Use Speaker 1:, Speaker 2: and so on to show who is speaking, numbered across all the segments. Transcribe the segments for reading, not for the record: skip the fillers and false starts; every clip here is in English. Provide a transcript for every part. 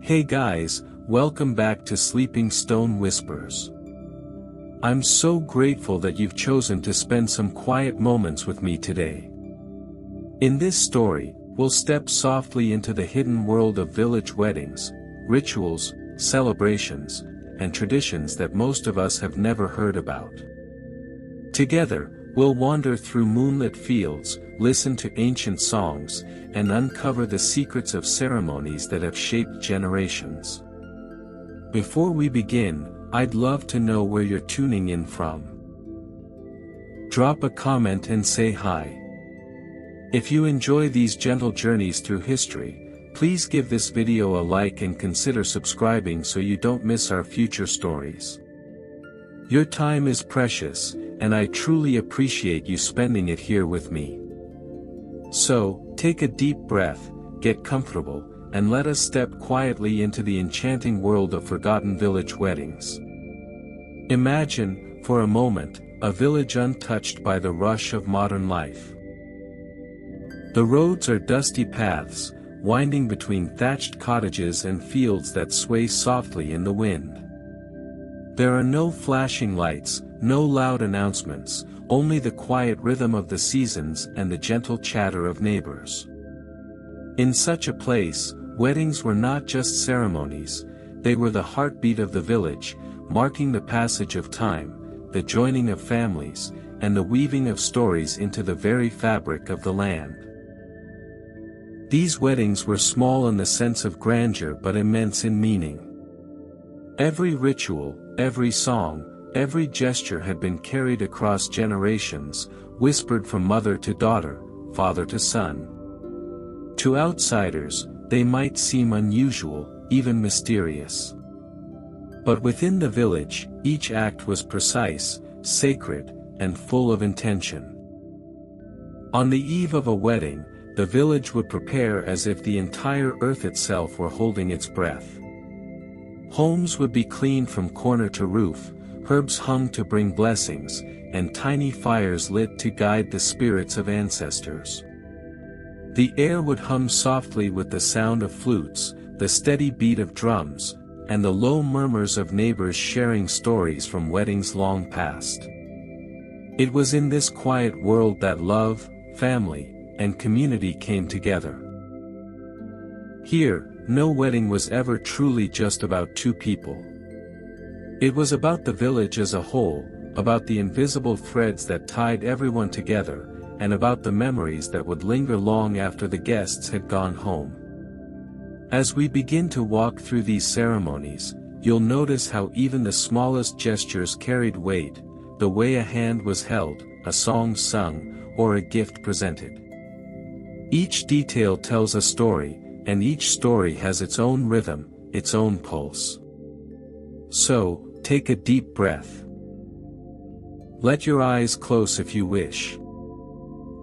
Speaker 1: Hey guys, welcome back to Sleeping Stone Whispers. I'm so grateful that you've chosen to spend some quiet moments with me today. In this story, we'll step softly into the hidden world of village weddings, rituals, celebrations, and traditions that most of us have never heard about. Together, we'll wander through moonlit fields, listen to ancient songs, and uncover the secrets of ceremonies that have shaped generations. Before we begin, I'd love to know where you're tuning in from. Drop a comment and say hi. If you enjoy these gentle journeys through history, please give this video a like and consider subscribing so you don't miss our future stories. Your time is precious, and I truly appreciate you spending it here with me. So, take a deep breath, get comfortable, and let us step quietly into the enchanting world of forgotten village weddings. Imagine, for a moment, a village untouched by the rush of modern life. The roads are dusty paths, winding between thatched cottages and fields that sway softly in the wind. There are no flashing lights, no loud announcements, only the quiet rhythm of the seasons and the gentle chatter of neighbors. In such a place, weddings were not just ceremonies, they were the heartbeat of the village, marking the passage of time, the joining of families, and the weaving of stories into the very fabric of the land. These weddings were small in the sense of grandeur but immense in meaning. Every ritual, every song, every gesture had been carried across generations, whispered from mother to daughter, father to son. To outsiders, they might seem unusual, even mysterious. But within the village, each act was precise, sacred, and full of intention. On the eve of a wedding, the village would prepare as if the entire earth itself were holding its breath. Homes would be cleaned from corner to roof, herbs hung to bring blessings, and tiny fires lit to guide the spirits of ancestors. The air would hum softly with the sound of flutes, the steady beat of drums, and the low murmurs of neighbors sharing stories from weddings long past. It was in this quiet world that love, family, and community came together. Here, no wedding was ever truly just about two people. It was about the village as a whole, about the invisible threads that tied everyone together, and about the memories that would linger long after the guests had gone home. As we begin to walk through these ceremonies, you'll notice how even the smallest gestures carried weight, the way a hand was held, a song sung, or a gift presented. Each detail tells a story, and each story has its own rhythm, its own pulse. So, take a deep breath. Let your eyes close if you wish.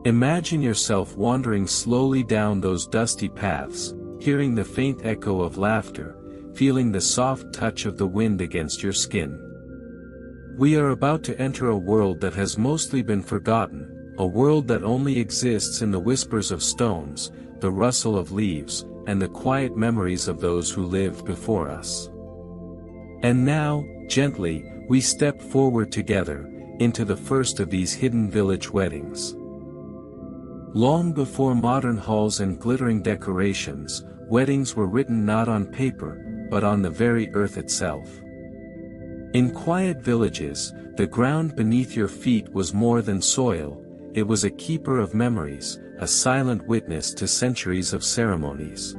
Speaker 1: Imagine yourself wandering slowly down those dusty paths, hearing the faint echo of laughter, feeling the soft touch of the wind against your skin. We are about to enter a world that has mostly been forgotten, a world that only exists in the whispers of stones, the rustle of leaves, and the quiet memories of those who lived before us. And now, gently, we step forward together, into the first of these hidden village weddings. Long before modern halls and glittering decorations, weddings were written not on paper, but on the very earth itself. In quiet villages, the ground beneath your feet was more than soil, it was a keeper of memories, a silent witness to centuries of ceremonies.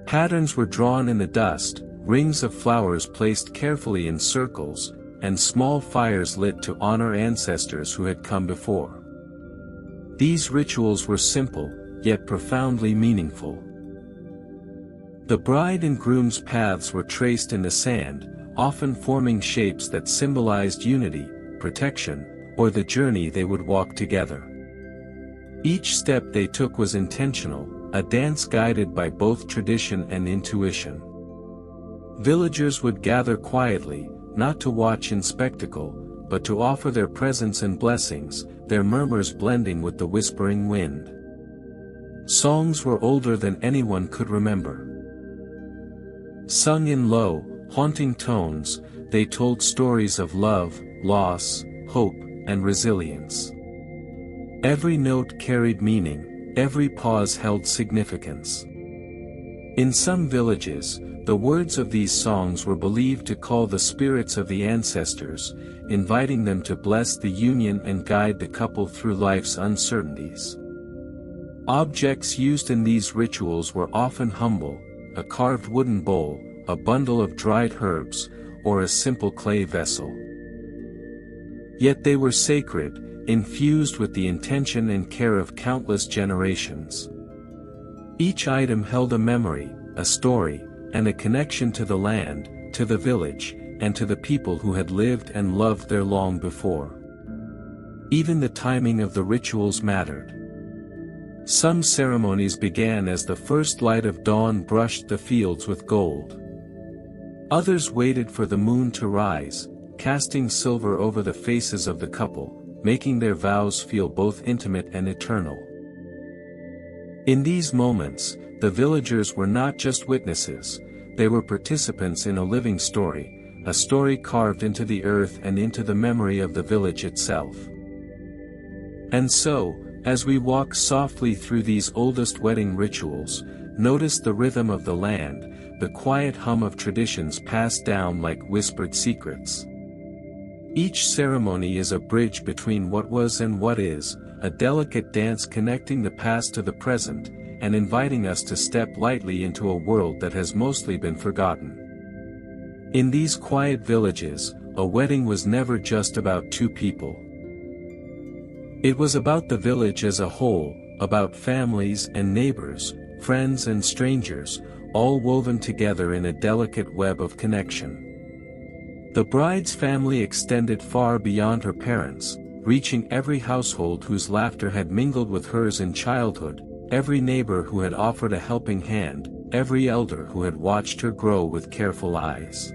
Speaker 1: Patterns were drawn in the dust, rings of flowers placed carefully in circles, and small fires lit to honor ancestors who had come before. These rituals were simple, yet profoundly meaningful. The bride and groom's paths were traced in the sand, often forming shapes that symbolized unity, protection, or the journey they would walk together. Each step they took was intentional, a dance guided by both tradition and intuition. Villagers would gather quietly, not to watch in spectacle, but to offer their presence and blessings, their murmurs blending with the whispering wind. Songs were older than anyone could remember. Sung in low, haunting tones, they told stories of love, loss, hope, and resilience. Every note carried meaning, every pause held significance. In some villages, the words of these songs were believed to call the spirits of the ancestors, inviting them to bless the union and guide the couple through life's uncertainties. Objects used in these rituals were often humble: a carved wooden bowl, a bundle of dried herbs, or a simple clay vessel. Yet they were sacred, infused with the intention and care of countless generations. Each item held a memory, a story, and a connection to the land, to the village, and to the people who had lived and loved there long before. Even the timing of the rituals mattered. Some ceremonies began as the first light of dawn brushed the fields with gold. Others waited for the moon to rise, casting silver over the faces of the couple, making their vows feel both intimate and eternal. In these moments, the villagers were not just witnesses, they were participants in a living story, a story carved into the earth and into the memory of the village itself. And so, as we walk softly through these oldest wedding rituals, notice the rhythm of the land, the quiet hum of traditions passed down like whispered secrets. Each ceremony is a bridge between what was and what is, a delicate dance connecting the past to the present, and inviting us to step lightly into a world that has mostly been forgotten. In these quiet villages, a wedding was never just about two people. It was about the village as a whole, about families and neighbors, friends and strangers, all woven together in a delicate web of connection. The bride's family extended far beyond her parents, reaching every household whose laughter had mingled with hers in childhood, every neighbor who had offered a helping hand, every elder who had watched her grow with careful eyes.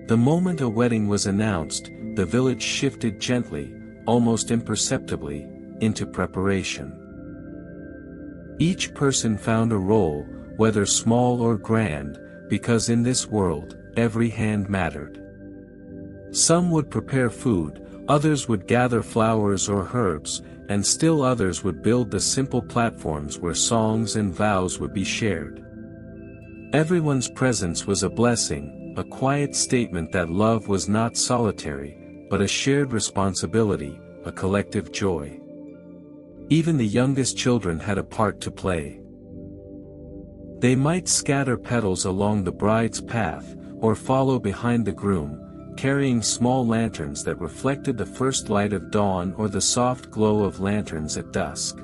Speaker 1: The moment a wedding was announced, the village shifted gently, almost imperceptibly, into preparation. Each person found a role, whether small or grand, because in this world, every hand mattered. Some would prepare food, others would gather flowers or herbs, and still others would build the simple platforms where songs and vows would be shared. Everyone's presence was a blessing, a quiet statement that love was not solitary, but a shared responsibility, a collective joy. Even the youngest children had a part to play. They might scatter petals along the bride's path, or follow behind the groom, carrying small lanterns that reflected the first light of dawn or the soft glow of lanterns at dusk.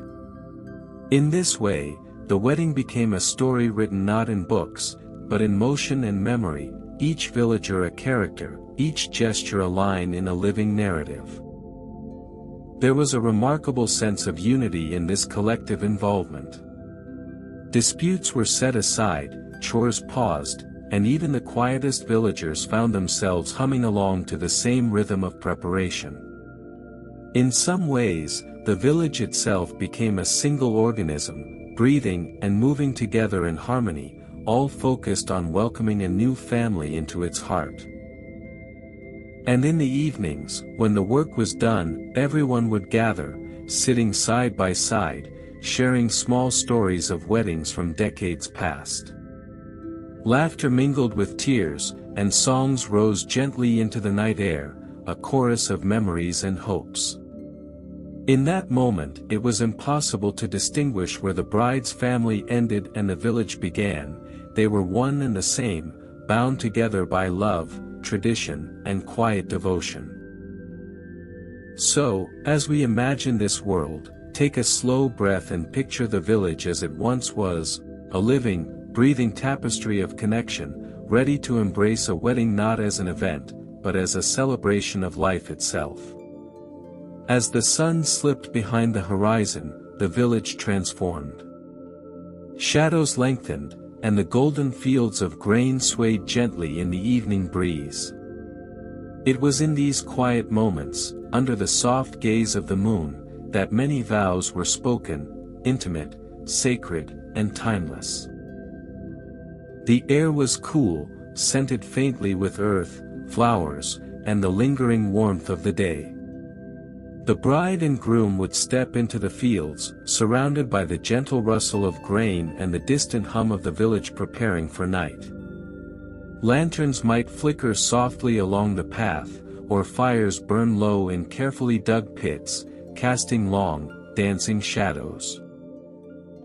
Speaker 1: In this way, the wedding became a story written not in books, but in motion and memory, each villager a character, each gesture a line in a living narrative. There was a remarkable sense of unity in this collective involvement. Disputes were set aside, chores paused, and even the quietest villagers found themselves humming along to the same rhythm of preparation. In some ways, the village itself became a single organism, breathing and moving together in harmony, all focused on welcoming a new family into its heart. And in the evenings, when the work was done, everyone would gather, sitting side by side, sharing small stories of weddings from decades past. Laughter mingled with tears, and songs rose gently into the night air, a chorus of memories and hopes. In that moment, it was impossible to distinguish where the bride's family ended and the village began. They were one and the same, bound together by love, tradition, and quiet devotion. So, as we imagine this world, take a slow breath and picture the village as it once was, a living, breathing tapestry of connection, ready to embrace a wedding not as an event, but as a celebration of life itself. As the sun slipped behind the horizon, the village transformed. Shadows lengthened, and the golden fields of grain swayed gently in the evening breeze. It was in these quiet moments, under the soft gaze of the moon, that many vows were spoken, intimate, sacred, and timeless. The air was cool, scented faintly with earth, flowers, and the lingering warmth of the day. The bride and groom would step into the fields, surrounded by the gentle rustle of grain and the distant hum of the village preparing for night. Lanterns might flicker softly along the path, or fires burn low in carefully dug pits, casting long, dancing shadows.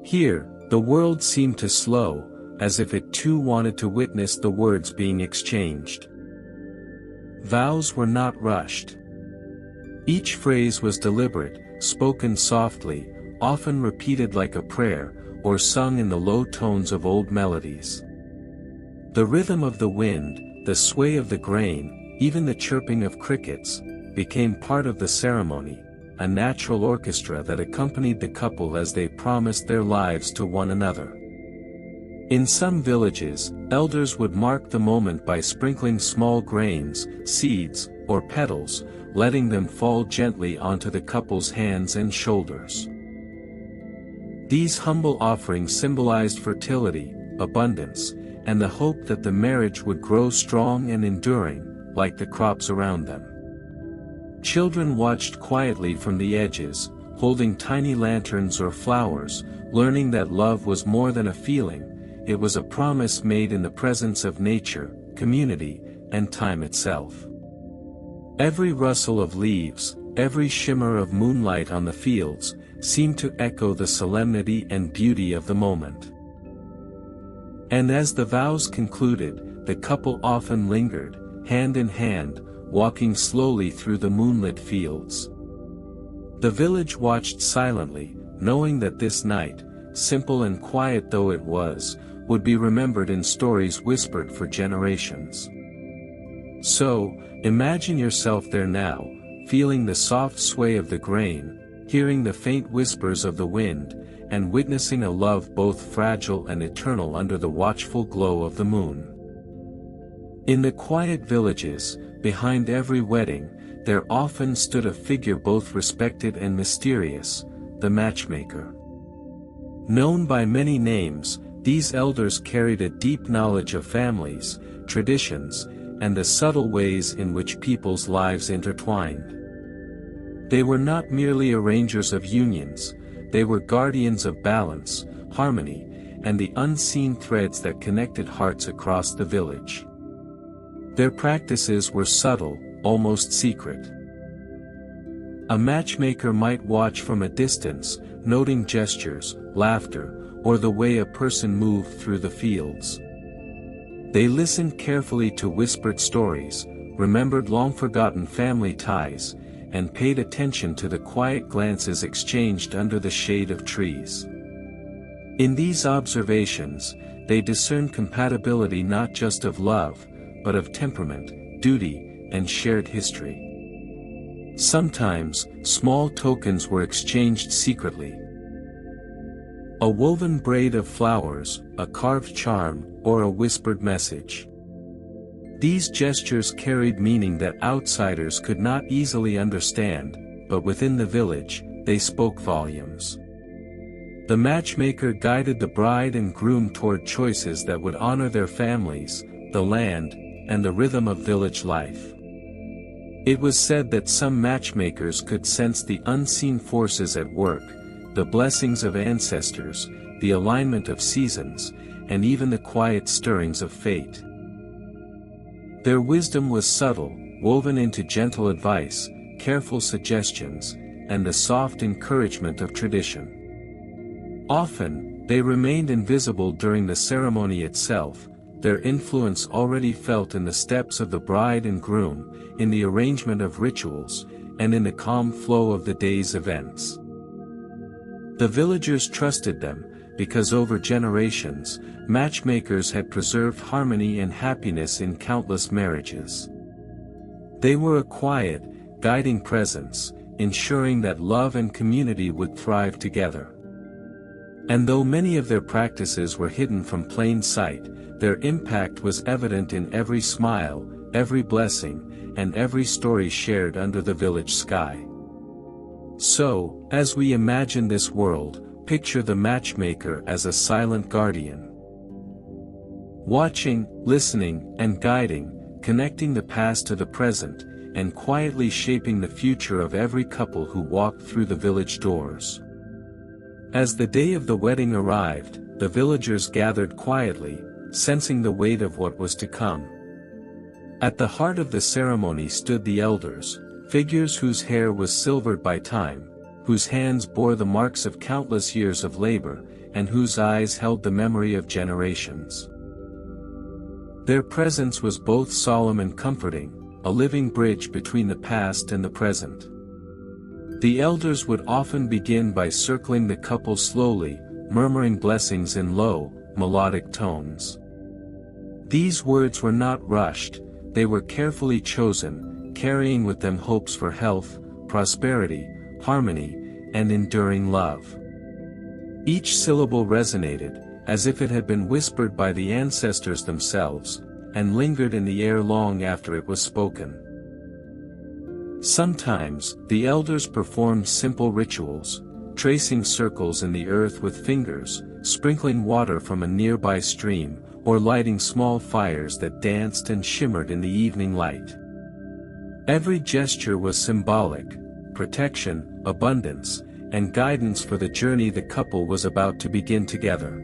Speaker 1: Here, the world seemed to slow, as if it too wanted to witness the words being exchanged. Vows were not rushed. Each phrase was deliberate, spoken softly, often repeated like a prayer, or sung in the low tones of old melodies. The rhythm of the wind, the sway of the grain, even the chirping of crickets, became part of the ceremony, a natural orchestra that accompanied the couple as they promised their lives to one another. In some villages, elders would mark the moment by sprinkling small grains, seeds, or petals, letting them fall gently onto the couple's hands and shoulders. These humble offerings symbolized fertility, abundance, and the hope that the marriage would grow strong and enduring, like the crops around them. Children watched quietly from the edges, holding tiny lanterns or flowers, learning that love was more than a feeling, it was a promise made in the presence of nature, community, and time itself. Every rustle of leaves, every shimmer of moonlight on the fields, seemed to echo the solemnity and beauty of the moment. And as the vows concluded, the couple often lingered, hand in hand, walking slowly through the moonlit fields. The village watched silently, knowing that this night, simple and quiet though it was, would be remembered in stories whispered for generations. So, imagine yourself there now, feeling the soft sway of the grain, hearing the faint whispers of the wind, and witnessing a love both fragile and eternal under the watchful glow of the moon. In the quiet villages, behind every wedding, there often stood a figure both respected and mysterious, the matchmaker. Known by many names, these elders carried a deep knowledge of families, traditions, and the subtle ways in which people's lives intertwined. They were not merely arrangers of unions, they were guardians of balance, harmony, and the unseen threads that connected hearts across the village. Their practices were subtle, almost secret. A matchmaker might watch from a distance, noting gestures, laughter, or the way a person moved through the fields. They listened carefully to whispered stories, remembered long-forgotten family ties, and paid attention to the quiet glances exchanged under the shade of trees. In these observations, they discerned compatibility not just of love, but of temperament, duty, and shared history. Sometimes, small tokens were exchanged secretly. A woven braid of flowers, a carved charm, or a whispered message. These gestures carried meaning that outsiders could not easily understand, but within the village, they spoke volumes. The matchmaker guided the bride and groom toward choices that would honor their families, the land, and the rhythm of village life. It was said that some matchmakers could sense the unseen forces at work, the blessings of ancestors, the alignment of seasons, and even the quiet stirrings of fate. Their wisdom was subtle, woven into gentle advice, careful suggestions, and the soft encouragement of tradition. Often, they remained invisible during the ceremony itself, their influence already felt in the steps of the bride and groom, in the arrangement of rituals, and in the calm flow of the day's events. The villagers trusted them, because over generations, matchmakers had preserved harmony and happiness in countless marriages. They were a quiet, guiding presence, ensuring that love and community would thrive together. And though many of their practices were hidden from plain sight, their impact was evident in every smile, every blessing, and every story shared under the village sky. So, as we imagine this world, picture the matchmaker as a silent guardian. watching, listening, and guiding, connecting the past to the present, and quietly shaping the future of every couple who walked through the village doors. As the day of the wedding arrived, the villagers gathered quietly, sensing the weight of what was to come. At the heart of the ceremony stood the elders, figures whose hair was silvered by time, whose hands bore the marks of countless years of labor, and whose eyes held the memory of generations. Their presence was both solemn and comforting, a living bridge between the past and the present. The elders would often begin by circling the couple slowly, murmuring blessings in low, melodic tones. These words were not rushed, they were carefully chosen, carrying with them hopes for health, prosperity, harmony, and enduring love. Each syllable resonated, as if it had been whispered by the ancestors themselves, and lingered in the air long after it was spoken. Sometimes, the elders performed simple rituals, tracing circles in the earth with fingers, sprinkling water from a nearby stream, or lighting small fires that danced and shimmered in the evening light. Every gesture was symbolic: protection, abundance, and guidance for the journey the couple was about to begin together.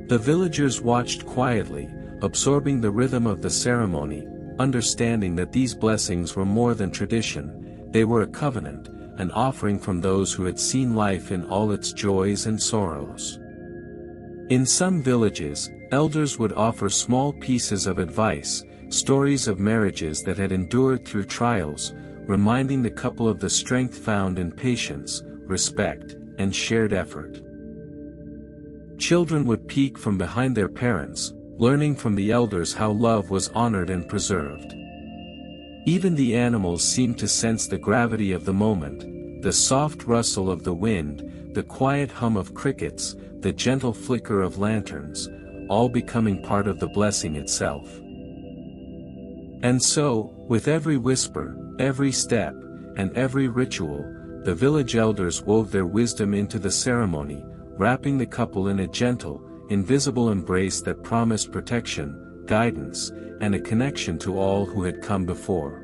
Speaker 1: The villagers watched quietly, absorbing the rhythm of the ceremony, understanding that these blessings were more than tradition, they were a covenant, an offering from those who had seen life in all its joys and sorrows. In some villages, elders would offer small pieces of advice, stories of marriages that had endured through trials, reminding the couple of the strength found in patience, respect, and shared effort. Children would peek from behind their parents, learning from the elders how love was honored and preserved. Even the animals seemed to sense the gravity of the moment, the soft rustle of the wind, the quiet hum of crickets, the gentle flicker of lanterns, all becoming part of the blessing itself. And so, with every whisper, every step, and every ritual, the village elders wove their wisdom into the ceremony, wrapping the couple in a gentle, invisible embrace that promised protection, guidance, and a connection to all who had come before.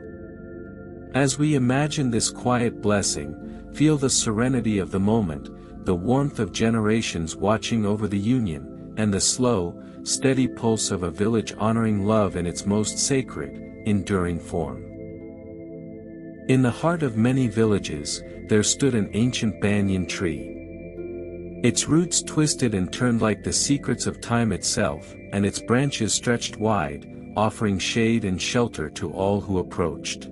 Speaker 1: As we imagine this quiet blessing, feel the serenity of the moment, the warmth of generations watching over the union, and the slow, steady pulse of a village honoring love in its most sacred, enduring form. In the heart of many villages, there stood an ancient banyan tree. Its roots twisted and turned like the secrets of time itself, and its branches stretched wide, offering shade and shelter to all who approached.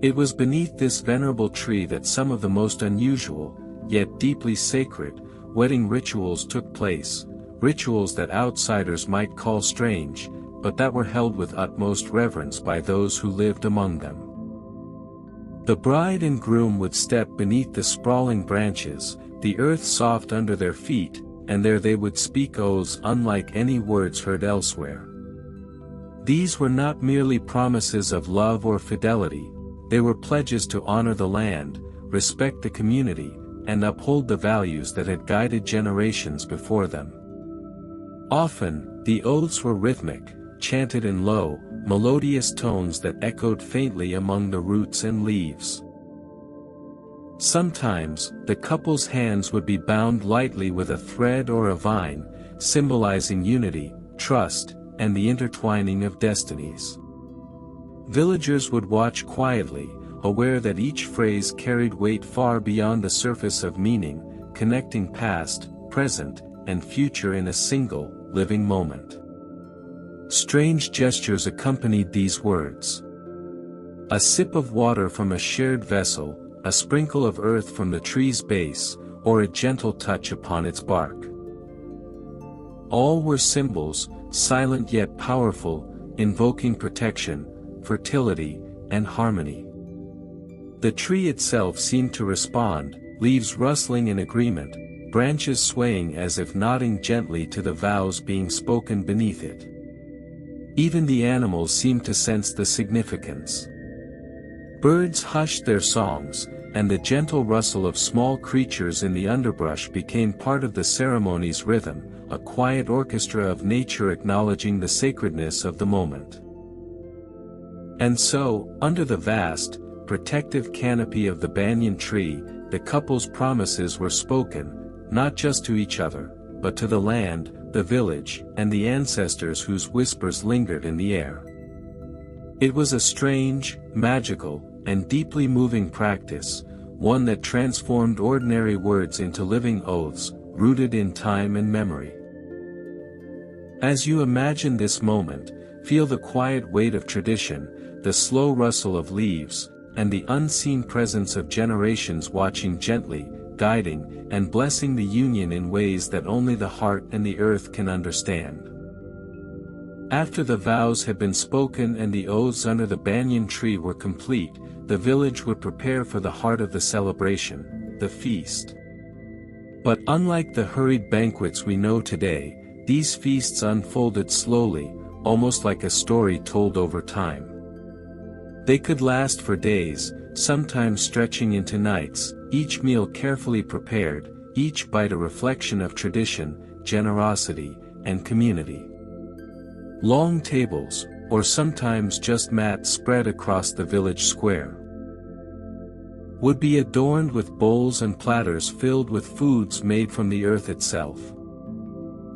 Speaker 1: It was beneath this venerable tree that some of the most unusual, yet deeply sacred, wedding rituals took place, rituals that outsiders might call strange, but that were held with utmost reverence by those who lived among them. The bride and groom would step beneath the sprawling branches, the earth soft under their feet, and there they would speak oaths unlike any words heard elsewhere. These were not merely promises of love or fidelity, they were pledges to honor the land, respect the community, and uphold the values that had guided generations before them. Often, the oaths were rhythmic, chanted in low, melodious tones that echoed faintly among the roots and leaves. Sometimes, the couple's hands would be bound lightly with a thread or a vine, symbolizing unity, trust, and the intertwining of destinies. Villagers would watch quietly, aware that each phrase carried weight far beyond the surface of meaning, connecting past, present, and future in a single, living moment. Strange gestures accompanied these words. A sip of water from a shared vessel, a sprinkle of earth from the tree's base, or a gentle touch upon its bark. All were symbols, silent yet powerful, invoking protection, fertility, and harmony. The tree itself seemed to respond, leaves rustling in agreement, branches swaying as if nodding gently to the vows being spoken beneath it. Even the animals seemed to sense the significance. Birds hushed their songs, and the gentle rustle of small creatures in the underbrush became part of the ceremony's rhythm, a quiet orchestra of nature acknowledging the sacredness of the moment. And so, under the vast, protective canopy of the banyan tree, the couple's promises were spoken, not just to each other, but to the land, the village, and the ancestors whose whispers lingered in the air. It was a strange, magical, and deeply moving practice, one that transformed ordinary words into living oaths, rooted in time and memory. As you imagine this moment, feel the quiet weight of tradition, the slow rustle of leaves, and the unseen presence of generations watching gently, guiding, and blessing the union in ways that only the heart and the earth can understand. After the vows had been spoken and the oaths under the banyan tree were complete, the village would prepare for the heart of the celebration, the feast. But unlike the hurried banquets we know today, these feasts unfolded slowly, almost like a story told over time. They could last for days, sometimes stretching into nights, each meal carefully prepared, each bite a reflection of tradition, generosity, and community. Long tables, or sometimes just mats spread across the village square, would be adorned with bowls and platters filled with foods made from the earth itself.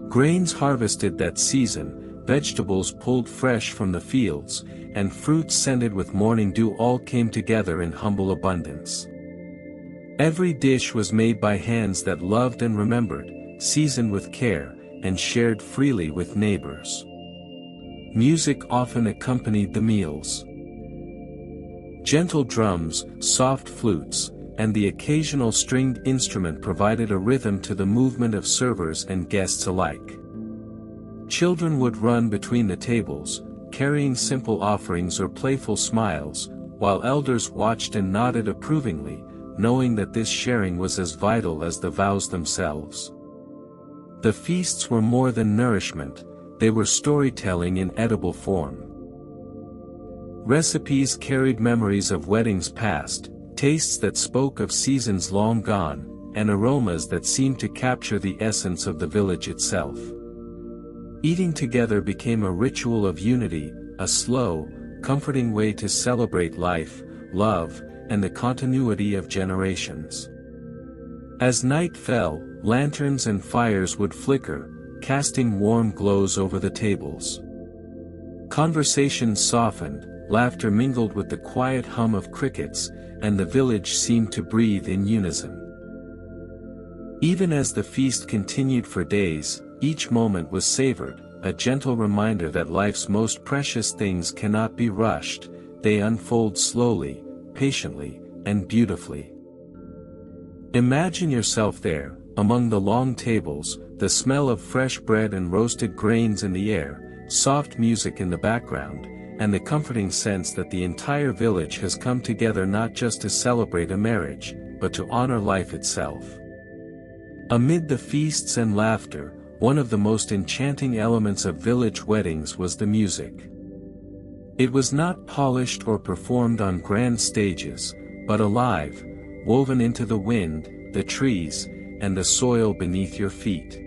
Speaker 1: Grains harvested that season, vegetables pulled fresh from the fields, and fruits scented with morning dew all came together in humble abundance. Every dish was made by hands that loved and remembered, seasoned with care, and shared freely with neighbors. Music often accompanied the meals. Gentle drums, soft flutes, and the occasional stringed instrument provided a rhythm to the movement of servers and guests alike. Children would run between the tables, carrying simple offerings or playful smiles, while elders watched and nodded approvingly, knowing that this sharing was as vital as the vows themselves. The feasts were more than nourishment, they were storytelling in edible form. Recipes carried memories of weddings past, tastes that spoke of seasons long gone, and aromas that seemed to capture the essence of the village itself. Eating together became a ritual of unity, a slow, comforting way to celebrate life, love, and the continuity of generations. As night fell, lanterns and fires would flicker, casting warm glows over the tables. Conversations softened, laughter mingled with the quiet hum of crickets, and the village seemed to breathe in unison. Even as the feast continued for days, each moment was savored, a gentle reminder that life's most precious things cannot be rushed, they unfold slowly, patiently, and beautifully. Imagine yourself there, among the long tables, the smell of fresh bread and roasted grains in the air, soft music in the background, and the comforting sense that the entire village has come together not just to celebrate a marriage, but to honor life itself. Amid the feasts and laughter, one of the most enchanting elements of village weddings was the music. It was not polished or performed on grand stages, but alive, woven into the wind, the trees, and the soil beneath your feet.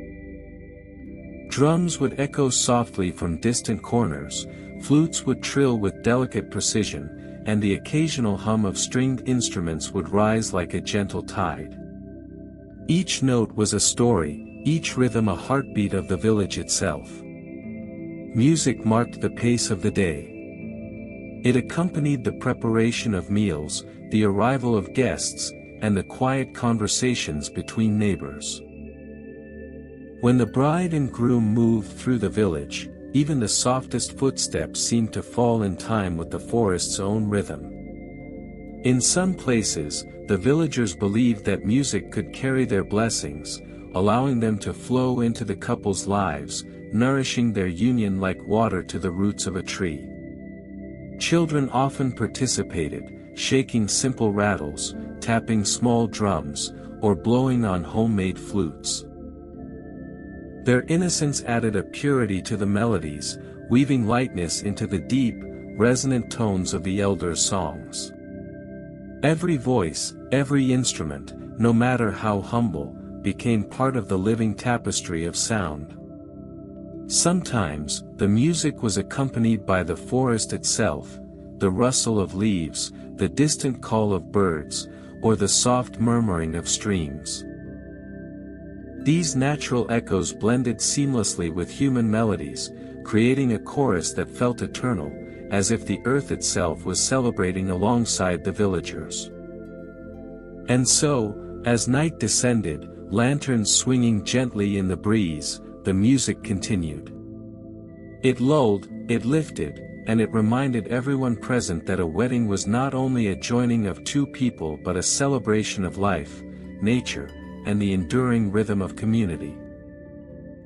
Speaker 1: Drums would echo softly from distant corners, flutes would trill with delicate precision, and the occasional hum of stringed instruments would rise like a gentle tide. Each note was a story, each rhythm a heartbeat of the village itself. Music marked the pace of the day. It accompanied the preparation of meals, the arrival of guests, and the quiet conversations between neighbors. When the bride and groom moved through the village, even the softest footsteps seemed to fall in time with the forest's own rhythm. In some places, the villagers believed that music could carry their blessings, allowing them to flow into the couple's lives, nourishing their union like water to the roots of a tree. Children often participated, shaking simple rattles, tapping small drums, or blowing on homemade flutes. Their innocence added a purity to the melodies, weaving lightness into the deep, resonant tones of the elders' songs. Every voice, every instrument, no matter how humble, became part of the living tapestry of sound. Sometimes, the music was accompanied by the forest itself, the rustle of leaves, the distant call of birds, or the soft murmuring of streams. These natural echoes blended seamlessly with human melodies, creating a chorus that felt eternal, as if the earth itself was celebrating alongside the villagers. And so, as night descended, lanterns swinging gently in the breeze, the music continued. It lulled, it lifted, and it reminded everyone present that a wedding was not only a joining of two people but a celebration of life, nature, and the enduring rhythm of community.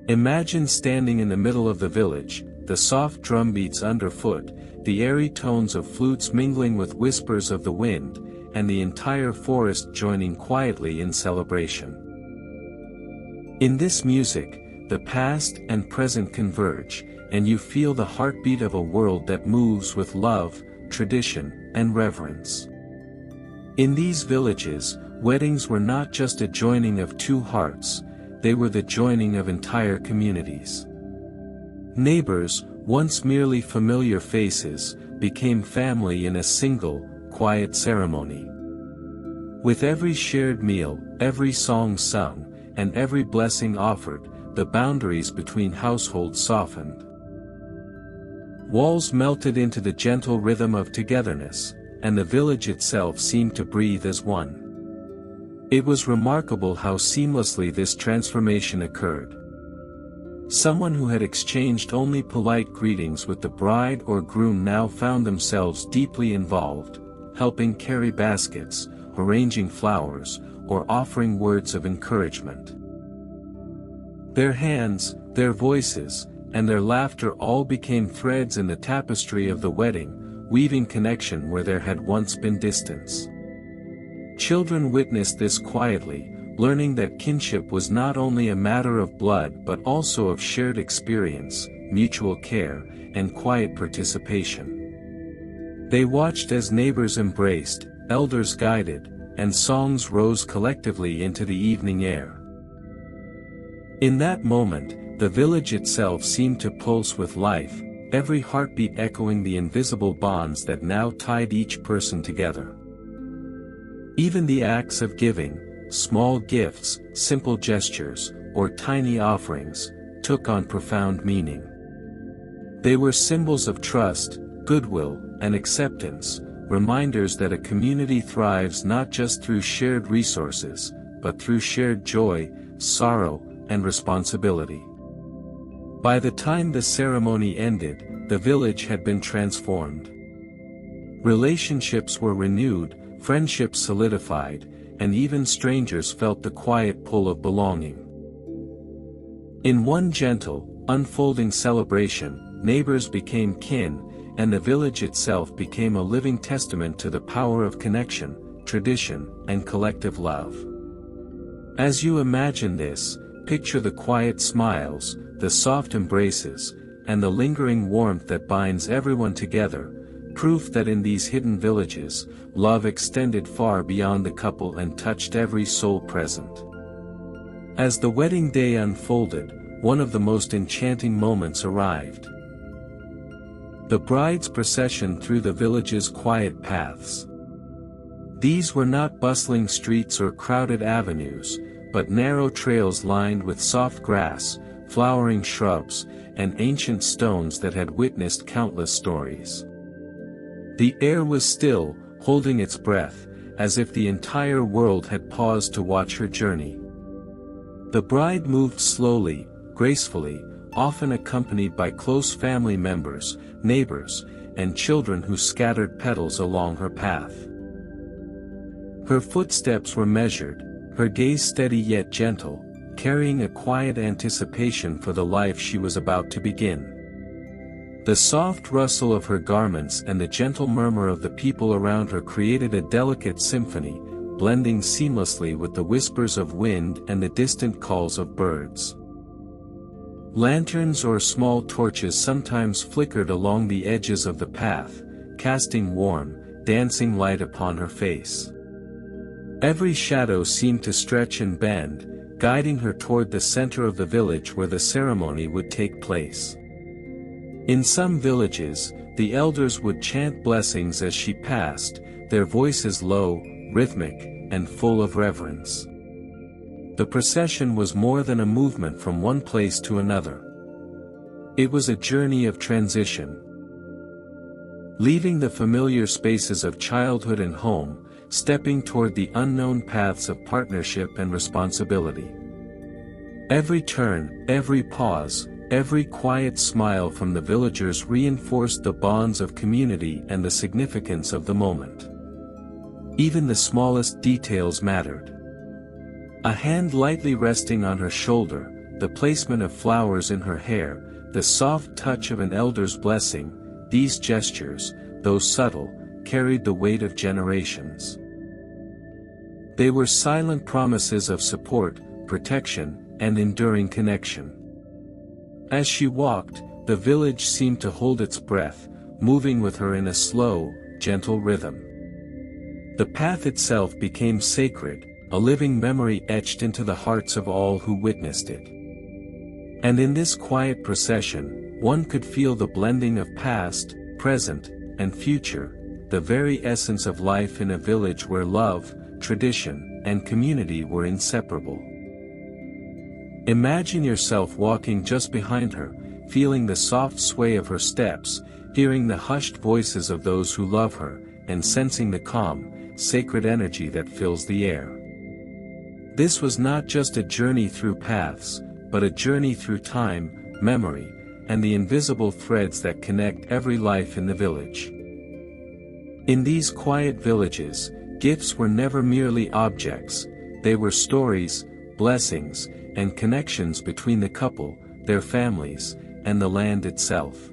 Speaker 1: Imagine standing in the middle of the village, the soft drumbeats underfoot, the airy tones of flutes mingling with whispers of the wind, and the entire forest joining quietly in celebration. In this music, the past and present converge, and you feel the heartbeat of a world that moves with love, tradition, and reverence. In these villages, weddings were not just a joining of two hearts, they were the joining of entire communities. Neighbors, once merely familiar faces, became family in a single, quiet ceremony. With every shared meal, every song sung, and every blessing offered, the boundaries between households softened. Walls melted into the gentle rhythm of togetherness, and the village itself seemed to breathe as one. It was remarkable how seamlessly this transformation occurred. Someone who had exchanged only polite greetings with the bride or groom now found themselves deeply involved, helping carry baskets, arranging flowers, or offering words of encouragement. Their hands, their voices, and their laughter all became threads in the tapestry of the wedding, weaving connection where there had once been distance. Children witnessed this quietly, learning that kinship was not only a matter of blood but also of shared experience, mutual care, and quiet participation. They watched as neighbors embraced, elders guided, and songs rose collectively into the evening air. In that moment, the village itself seemed to pulse with life, every heartbeat echoing the invisible bonds that now tied each person together. Even the acts of giving, small gifts, simple gestures, or tiny offerings, took on profound meaning. They were symbols of trust, goodwill, and acceptance, reminders that a community thrives not just through shared resources, but through shared joy, sorrow, and responsibility. By the time the ceremony ended, the village had been transformed. Relationships were renewed, friendships solidified, and even strangers felt the quiet pull of belonging. In one gentle, unfolding celebration, neighbors became kin, and the village itself became a living testament to the power of connection, tradition, and collective love. As you imagine this, picture the quiet smiles, the soft embraces, and the lingering warmth that binds everyone together, proof that in these hidden villages, love extended far beyond the couple and touched every soul present. As the wedding day unfolded, one of the most enchanting moments arrived. The bride's procession through the village's quiet paths. These were not bustling streets or crowded avenues, but narrow trails lined with soft grass, flowering shrubs, and ancient stones that had witnessed countless stories. The air was still, holding its breath, as if the entire world had paused to watch her journey. The bride moved slowly, gracefully, often accompanied by close family members, neighbors, and children who scattered petals along her path. Her footsteps were measured, her gaze steady yet gentle, carrying a quiet anticipation for the life she was about to begin. The soft rustle of her garments and the gentle murmur of the people around her created a delicate symphony, blending seamlessly with the whispers of wind and the distant calls of birds. Lanterns or small torches sometimes flickered along the edges of the path, casting warm, dancing light upon her face. Every shadow seemed to stretch and bend, guiding her toward the center of the village where the ceremony would take place. In some villages, the elders would chant blessings as she passed, their voices low, rhythmic, and full of reverence. The procession was more than a movement from one place to another. It was a journey of transition. Leaving the familiar spaces of childhood and home, stepping toward the unknown paths of partnership and responsibility. Every turn, every pause, every quiet smile from the villagers reinforced the bonds of community and the significance of the moment. Even the smallest details mattered. A hand lightly resting on her shoulder, the placement of flowers in her hair, the soft touch of an elder's blessing, these gestures, though subtle, carried the weight of generations. They were silent promises of support, protection, and enduring connection. As she walked, the village seemed to hold its breath, moving with her in a slow, gentle rhythm. The path itself became sacred, a living memory etched into the hearts of all who witnessed it. And in this quiet procession, one could feel the blending of past, present, and future, the very essence of life in a village where love, tradition, and community were inseparable. Imagine yourself walking just behind her, feeling the soft sway of her steps, hearing the hushed voices of those who love her, and sensing the calm, sacred energy that fills the air. This was not just a journey through paths, but a journey through time, memory, and the invisible threads that connect every life in the village. In these quiet villages, gifts were never merely objects, they were stories, blessings, and connections between the couple, their families, and the land itself.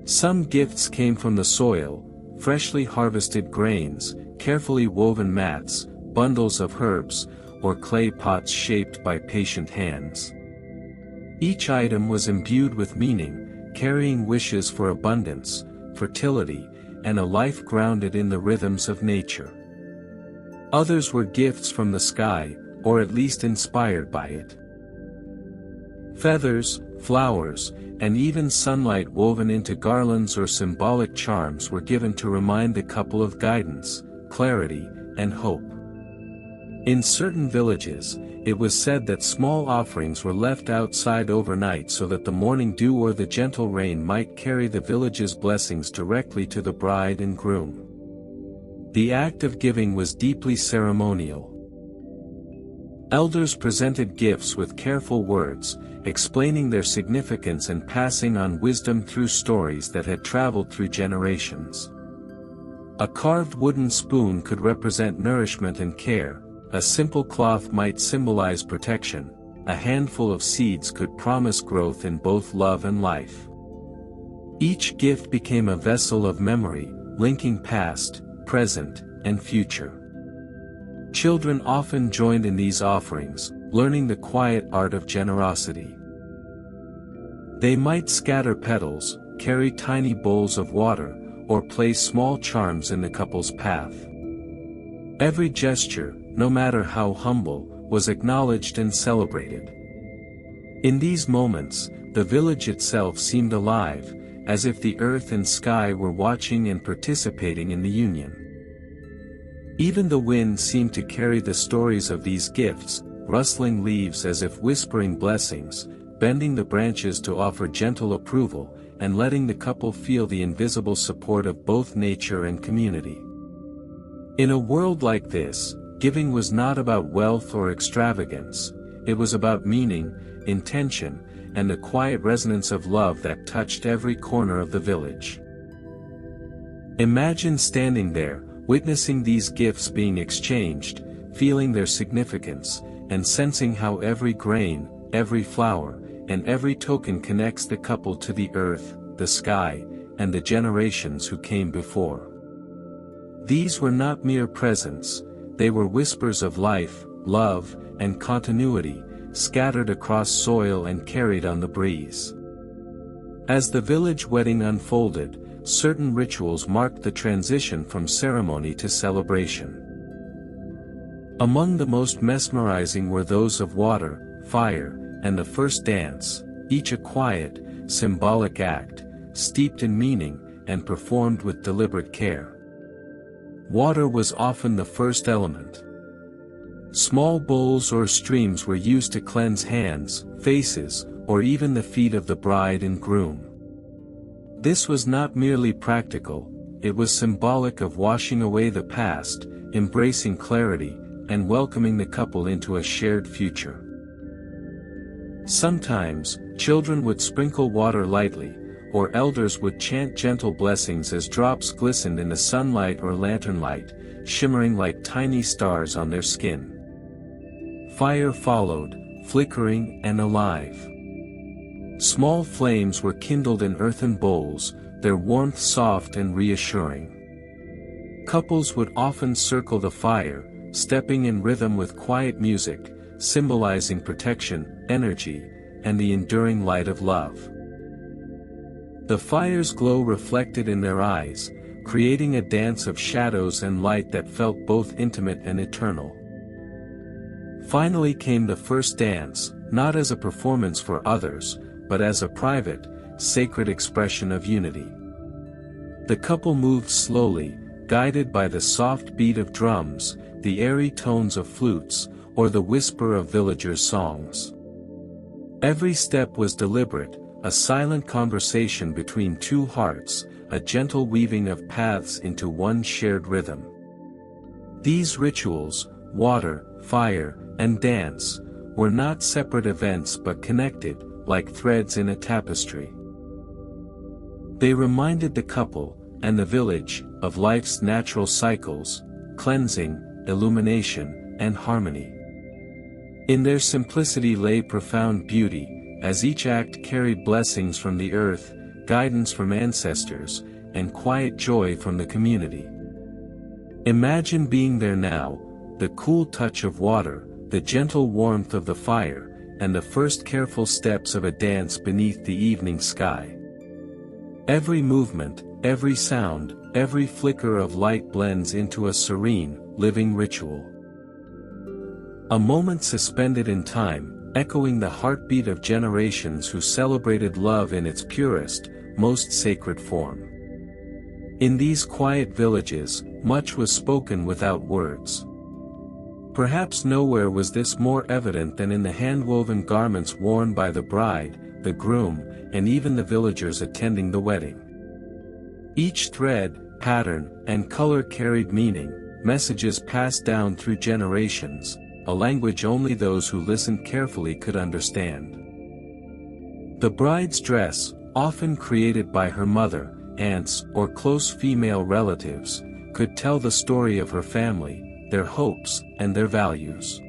Speaker 1: Some gifts came from the soil, freshly harvested grains, carefully woven mats, bundles of herbs, or clay pots shaped by patient hands. Each item was imbued with meaning, carrying wishes for abundance, fertility, and a life grounded in the rhythms of nature. Others were gifts from the sky, or at least inspired by it. Feathers, flowers, and even sunlight woven into garlands or symbolic charms were given to remind the couple of guidance, clarity, and hope. In certain villages, it was said that small offerings were left outside overnight so that the morning dew or the gentle rain might carry the village's blessings directly to the bride and groom. The act of giving was deeply ceremonial. Elders presented gifts with careful words, explaining their significance and passing on wisdom through stories that had traveled through generations. A carved wooden spoon could represent nourishment and care, a simple cloth might symbolize protection, a handful of seeds could promise growth in both love and life. Each gift became a vessel of memory, linking past, present, and future. Children often joined in these offerings, learning the quiet art of generosity. They might scatter petals, carry tiny bowls of water, or place small charms in the couple's path. Every gesture, no matter how humble, was acknowledged and celebrated. In these moments, the village itself seemed alive, as if the earth and sky were watching and participating in the union. Even the wind seemed to carry the stories of these gifts, rustling leaves as if whispering blessings, bending the branches to offer gentle approval, and letting the couple feel the invisible support of both nature and community. In a world like this, giving was not about wealth or extravagance, it was about meaning, intention, and the quiet resonance of love that touched every corner of the village. Imagine standing there, witnessing these gifts being exchanged, feeling their significance, and sensing how every grain, every flower, and every token connects the couple to the earth, the sky, and the generations who came before. These were not mere presents, they were whispers of life, love, and continuity, scattered across soil and carried on the breeze. As the village wedding unfolded, certain rituals marked the transition from ceremony to celebration. Among the most mesmerizing were those of water, fire, and the first dance, each a quiet, symbolic act, steeped in meaning, and performed with deliberate care. Water was often the first element. Small bowls or streams were used to cleanse hands, faces, or even the feet of the bride and groom. This was not merely practical, it was symbolic of washing away the past, embracing clarity, and welcoming the couple into a shared future. Sometimes, children would sprinkle water lightly, or elders would chant gentle blessings as drops glistened in the sunlight or lantern light, shimmering like tiny stars on their skin. Fire followed, flickering and alive. Small flames were kindled in earthen bowls, their warmth soft and reassuring. Couples would often circle the fire, stepping in rhythm with quiet music, symbolizing protection, energy, and the enduring light of love. The fire's glow reflected in their eyes, creating a dance of shadows and light that felt both intimate and eternal. Finally came the first dance, not as a performance for others, but as a private, sacred expression of unity. The couple moved slowly, guided by the soft beat of drums, the airy tones of flutes, or the whisper of villagers' songs. Every step was deliberate, a silent conversation between two hearts, a gentle weaving of paths into one shared rhythm. These rituals, water, fire, and dance, were not separate events but connected, like threads in a tapestry. They reminded the couple, and the village, of life's natural cycles, cleansing, illumination, and harmony. In their simplicity lay profound beauty, as each act carried blessings from the earth, guidance from ancestors, and quiet joy from the community. Imagine being there now, the cool touch of water, the gentle warmth of the fire, and the first careful steps of a dance beneath the evening sky. Every movement, every sound, every flicker of light blends into a serene, living ritual. A moment suspended in time, echoing the heartbeat of generations who celebrated love in its purest, most sacred form. In these quiet villages, much was spoken without words. Perhaps nowhere was this more evident than in the hand-woven garments worn by the bride, the groom, and even the villagers attending the wedding. Each thread, pattern, and color carried meaning, messages passed down through generations, a language only those who listened carefully could understand. The bride's dress, often created by her mother, aunts, or close female relatives, could tell the story of her family, their hopes, and their values.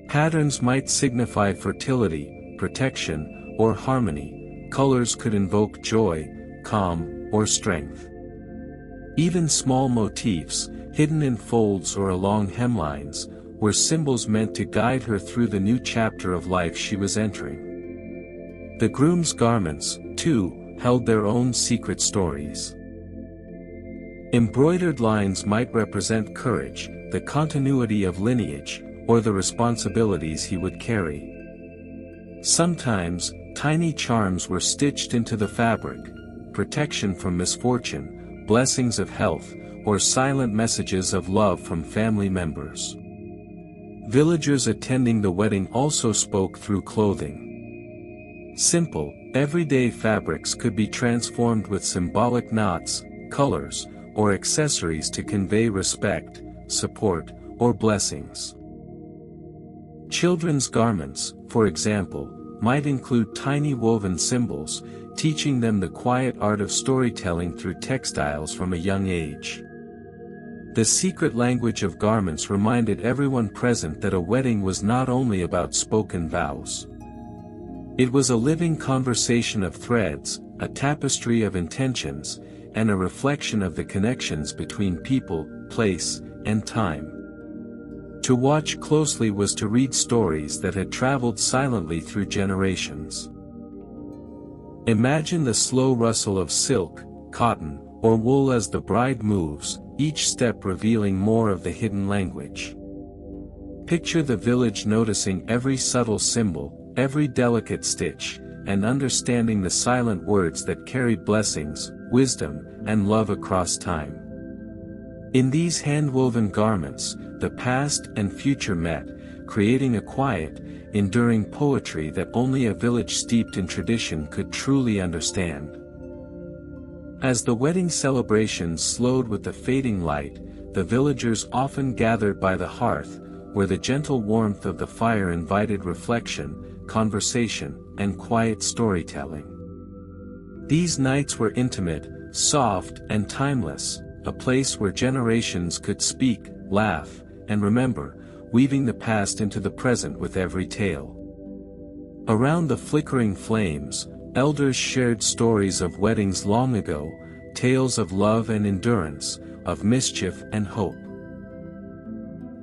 Speaker 1: Patterns might signify fertility, protection, or harmony, colors could invoke joy, calm, or strength. Even small motifs, hidden in folds or along hemlines, were symbols meant to guide her through the new chapter of life she was entering. The groom's garments, too, held their own secret stories. Embroidered lines might represent courage, the continuity of lineage, or the responsibilities he would carry. Sometimes, tiny charms were stitched into the fabric, protection from misfortune, blessings of health, or silent messages of love from family members. Villagers attending the wedding also spoke through clothing. Simple, everyday fabrics could be transformed with symbolic knots, colors, or accessories to convey respect, support, or blessings. Children's garments, for example, might include tiny woven symbols, teaching them the quiet art of storytelling through textiles from a young age. The secret language of garments reminded everyone present that a wedding was not only about spoken vows. It was a living conversation of threads, a tapestry of intentions, and a reflection of the connections between people, place, and time. To watch closely was to read stories that had traveled silently through generations. Imagine the slow rustle of silk, cotton, or wool as the bride moves, each step revealing more of the hidden language. Picture the village noticing every subtle symbol, every delicate stitch, and understanding the silent words that carried blessings, wisdom, and love across time. In these hand-woven garments, the past and future met, creating a quiet, enduring poetry that only a village steeped in tradition could truly understand. As the wedding celebrations slowed with the fading light, the villagers often gathered by the hearth, where the gentle warmth of the fire invited reflection, conversation, and quiet storytelling. These nights were intimate, soft, and timeless, a place where generations could speak, laugh, and remember, weaving the past into the present with every tale. Around the flickering flames, elders shared stories of weddings long ago, tales of love and endurance, of mischief and hope.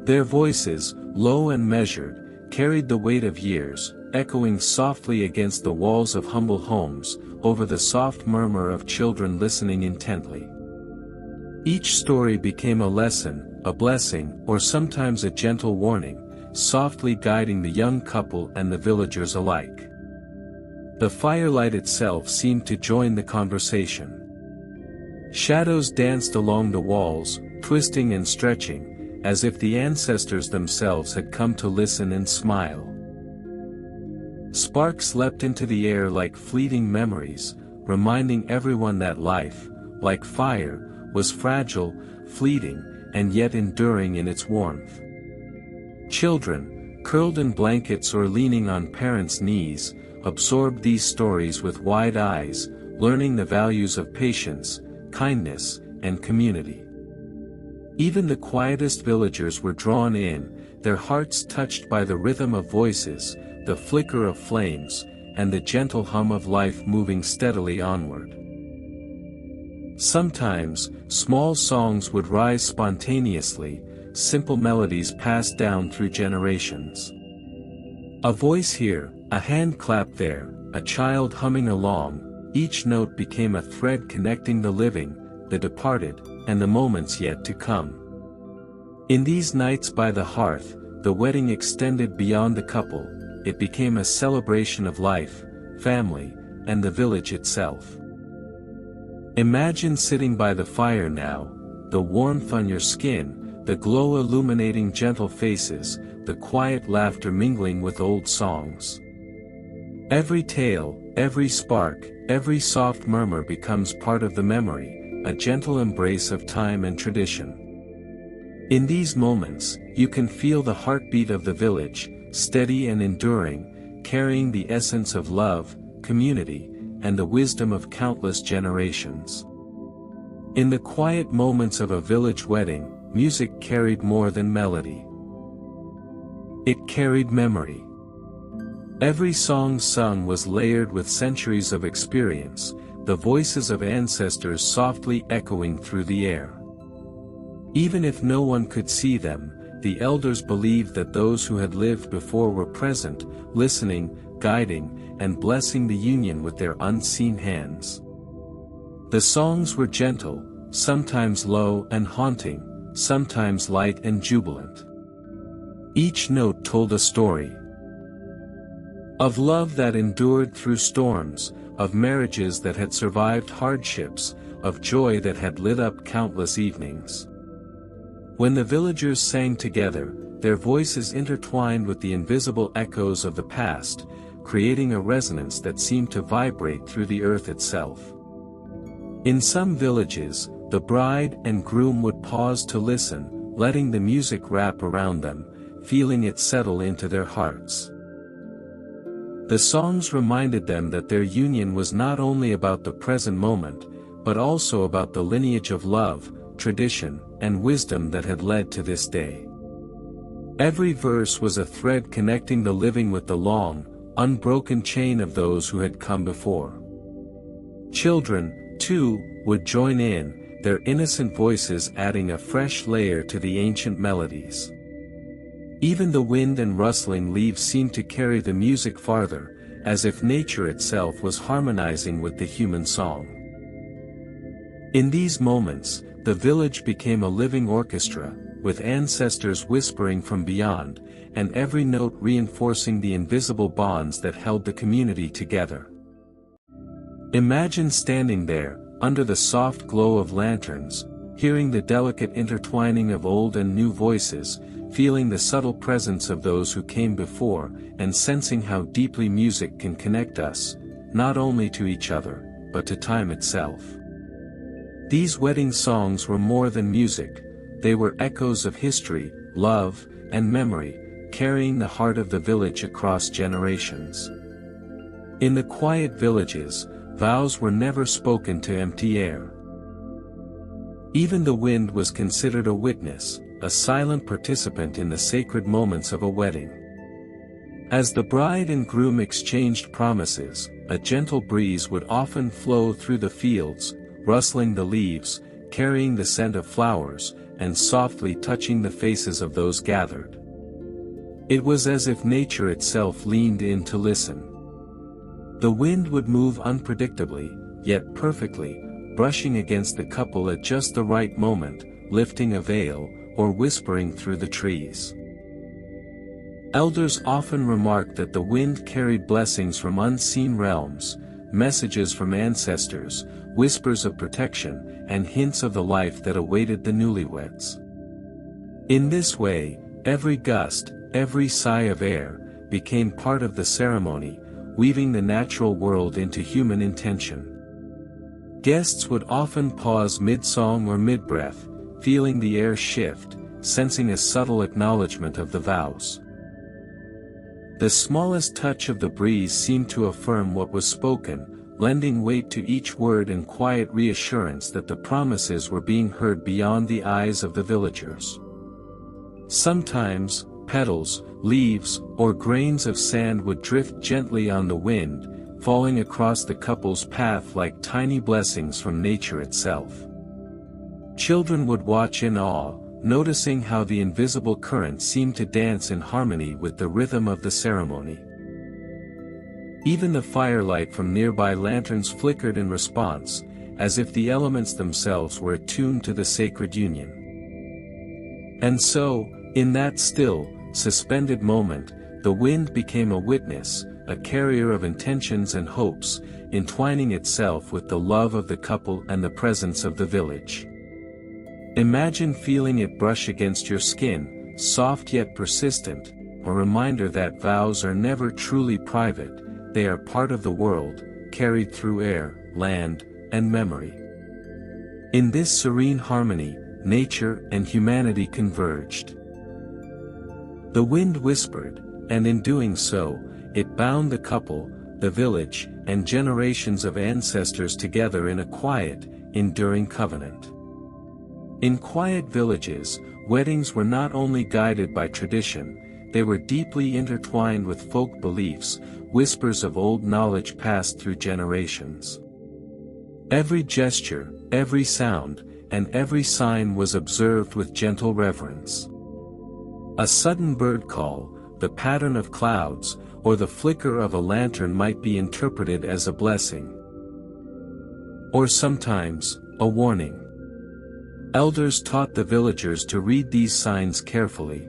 Speaker 1: Their voices, low and measured, carried the weight of years, echoing softly against the walls of humble homes, over the soft murmur of children listening intently. Each story became a lesson, a blessing, or sometimes a gentle warning, softly guiding the young couple and the villagers alike. The firelight itself seemed to join the conversation. Shadows danced along the walls, twisting and stretching, as if the ancestors themselves had come to listen and smile. Sparks leapt into the air like fleeting memories, reminding everyone that life, like fire, was fragile, fleeting, and yet enduring in its warmth. Children, curled in blankets or leaning on parents' knees, absorbed these stories with wide eyes, learning the values of patience, kindness, and community. Even the quietest villagers were drawn in, their hearts touched by the rhythm of voices, the flicker of flames, and the gentle hum of life moving steadily onward. Sometimes, small songs would rise spontaneously, simple melodies passed down through generations. A voice here, a hand clap there, a child humming along, each note became a thread connecting the living, the departed, and the moments yet to come. In these nights by the hearth, the wedding extended beyond the couple, it became a celebration of life, family, and the village itself. Imagine sitting by the fire now, the warmth on your skin, the glow illuminating gentle faces, the quiet laughter mingling with old songs. Every tale, every spark, every soft murmur becomes part of the memory, a gentle embrace of time and tradition. In these moments, you can feel the heartbeat of the village, steady and enduring, carrying the essence of love, community, and the wisdom of countless generations. In the quiet moments of a village wedding, music carried more than melody. It carried memory. Every song sung was layered with centuries of experience, the voices of ancestors softly echoing through the air. Even if no one could see them, the elders believed that those who had lived before were present, listening, guiding, and blessing the union with their unseen hands. The songs were gentle, sometimes low and haunting, sometimes light and jubilant. Each note told a story. Of love that endured through storms, of marriages that had survived hardships, of joy that had lit up countless evenings. When the villagers sang together, their voices intertwined with the invisible echoes of the past, creating a resonance that seemed to vibrate through the earth itself. In some villages, the bride and groom would pause to listen, letting the music wrap around them, feeling it settle into their hearts. The songs reminded them that their union was not only about the present moment, but also about the lineage of love, tradition, and wisdom that had led to this day. Every verse was a thread connecting the living with the long, unbroken chain of those who had come before. Children, too, would join in, their innocent voices adding a fresh layer to the ancient melodies. Even the wind and rustling leaves seemed to carry the music farther, as if nature itself was harmonizing with the human song. In these moments, the village became a living orchestra, with ancestors whispering from beyond, and every note reinforcing the invisible bonds that held the community together. Imagine standing there, under the soft glow of lanterns, hearing the delicate intertwining of old and new voices, feeling the subtle presence of those who came before, and sensing how deeply music can connect us, not only to each other, but to time itself. These wedding songs were more than music, they were echoes of history, love, and memory, carrying the heart of the village across generations. In the quiet villages, vows were never spoken to empty air. Even the wind was considered a witness, a silent participant in the sacred moments of a wedding. As the bride and groom exchanged promises, a gentle breeze would often flow through the fields, rustling the leaves, carrying the scent of flowers, and softly touching the faces of those gathered. It was as if nature itself leaned in to listen. The wind would move unpredictably, yet perfectly, brushing against the couple at just the right moment, lifting a veil, or whispering through the trees. Elders often remarked that the wind carried blessings from unseen realms, messages from ancestors, whispers of protection, and hints of the life that awaited the newlyweds. In this way, every gust, every sigh of air, became part of the ceremony, weaving the natural world into human intention. Guests would often pause mid-song or mid-breath, feeling the air shift, sensing a subtle acknowledgement of the vows. The smallest touch of the breeze seemed to affirm what was spoken, lending weight to each word and quiet reassurance that the promises were being heard beyond the eyes of the villagers. Sometimes, petals, leaves, or grains of sand would drift gently on the wind, falling across the couple's path like tiny blessings from nature itself. Children would watch in awe, noticing how the invisible current seemed to dance in harmony with the rhythm of the ceremony. Even the firelight from nearby lanterns flickered in response, as if the elements themselves were attuned to the sacred union. And so, in that still, suspended moment, the wind became a witness, a carrier of intentions and hopes, entwining itself with the love of the couple and the presence of the village. Imagine feeling it brush against your skin, soft yet persistent, a reminder that vows are never truly private, they are part of the world, carried through air, land, and memory. In this serene harmony, nature and humanity converged. The wind whispered, and in doing so, it bound the couple, the village, and generations of ancestors together in a quiet, enduring covenant. In quiet villages, weddings were not only guided by tradition, they were deeply intertwined with folk beliefs, whispers of old knowledge passed through generations. Every gesture, every sound, and every sign was observed with gentle reverence. A sudden bird call, the pattern of clouds, or the flicker of a lantern might be interpreted as a blessing. Or sometimes, a warning. Elders taught the villagers to read these signs carefully.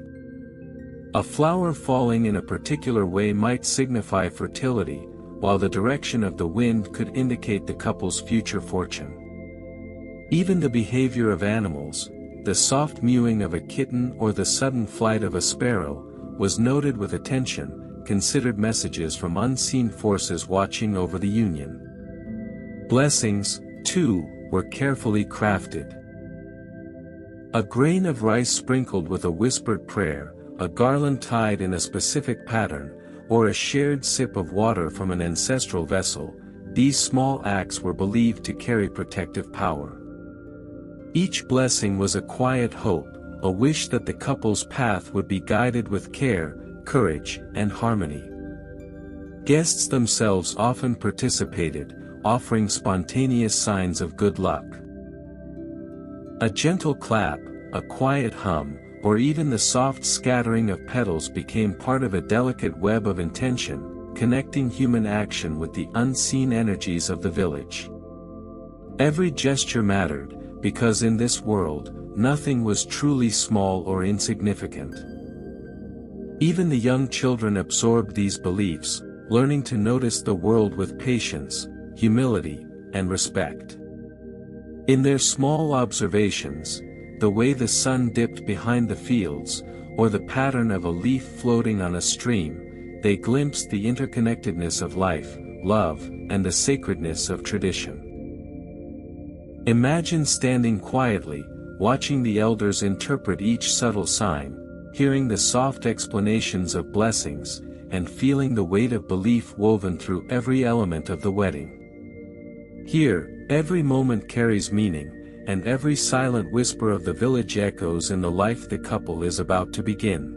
Speaker 1: A flower falling in a particular way might signify fertility, while the direction of the wind could indicate the couple's future fortune. Even the behavior of animals, the soft mewing of a kitten or the sudden flight of a sparrow, was noted with attention, considered messages from unseen forces watching over the union. Blessings, too, were carefully crafted. A grain of rice sprinkled with a whispered prayer, a garland tied in a specific pattern, or a shared sip of water from an ancestral vessel, these small acts were believed to carry protective power. Each blessing was a quiet hope, a wish that the couple's path would be guided with care, courage, and harmony. Guests themselves often participated, offering spontaneous signs of good luck. A gentle clap, a quiet hum, or even the soft scattering of petals became part of a delicate web of intention, connecting human action with the unseen energies of the village. Every gesture mattered, because in this world, nothing was truly small or insignificant. Even the young children absorbed these beliefs, learning to notice the world with patience, humility, and respect. In their small observations, the way the sun dipped behind the fields, or the pattern of a leaf floating on a stream, they glimpsed the interconnectedness of life, love, and the sacredness of tradition. Imagine standing quietly, watching the elders interpret each subtle sign, hearing the soft explanations of blessings, and feeling the weight of belief woven through every element of the wedding. Here, every moment carries meaning, and every silent whisper of the village echoes in the life the couple is about to begin.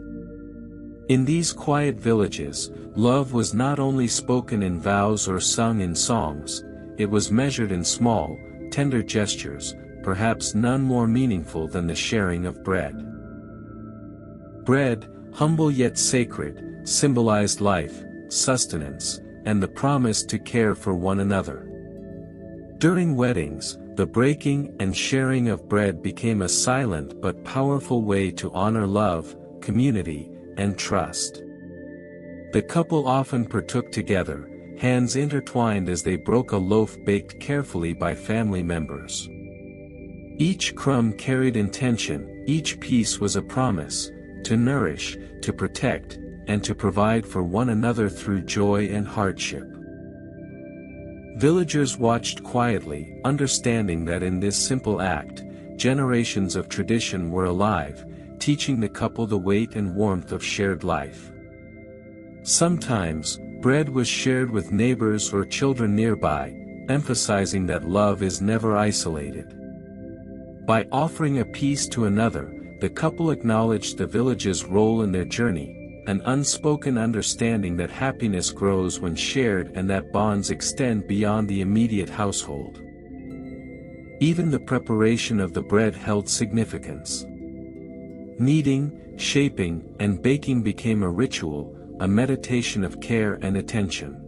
Speaker 1: In these quiet villages, love was not only spoken in vows or sung in songs, it was measured in small, tender gestures, perhaps none more meaningful than the sharing of bread. Bread, humble yet sacred, symbolized life, sustenance, and the promise to care for one another. During weddings, the breaking and sharing of bread became a silent but powerful way to honor love, community, and trust. The couple often partook together, hands intertwined as they broke a loaf baked carefully by family members. Each crumb carried intention, each piece was a promise, to nourish, to protect, and to provide for one another through joy and hardship. Villagers watched quietly, understanding that in this simple act, generations of tradition were alive, teaching the couple the weight and warmth of shared life. Sometimes, bread was shared with neighbors or children nearby, emphasizing that love is never isolated. By offering a piece to another, the couple acknowledged the village's role in their journey, an unspoken understanding that happiness grows when shared and that bonds extend beyond the immediate household. Even the preparation of the bread held significance. Kneading, shaping, and baking became a ritual, a meditation of care and attention.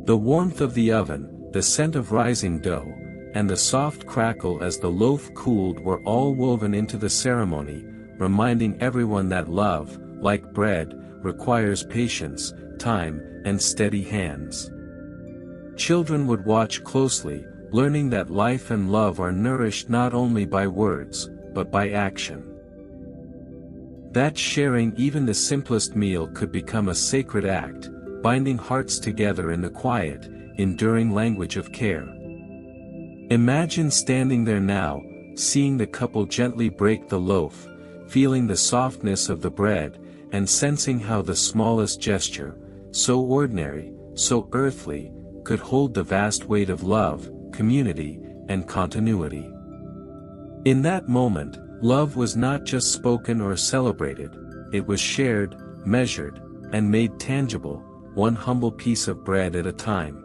Speaker 1: The warmth of the oven, the scent of rising dough, and the soft crackle as the loaf cooled were all woven into the ceremony, reminding everyone that love, like bread, requires patience, time, and steady hands. Children would watch closely, learning that life and love are nourished not only by words, but by action. That sharing even the simplest meal could become a sacred act, binding hearts together in the quiet, enduring language of care. Imagine standing there now, seeing the couple gently break the loaf, feeling the softness of the bread, and sensing how the smallest gesture, so ordinary, so earthly, could hold the vast weight of love, community, and continuity. In that moment, love was not just spoken or celebrated, it was shared, measured, and made tangible, one humble piece of bread at a time.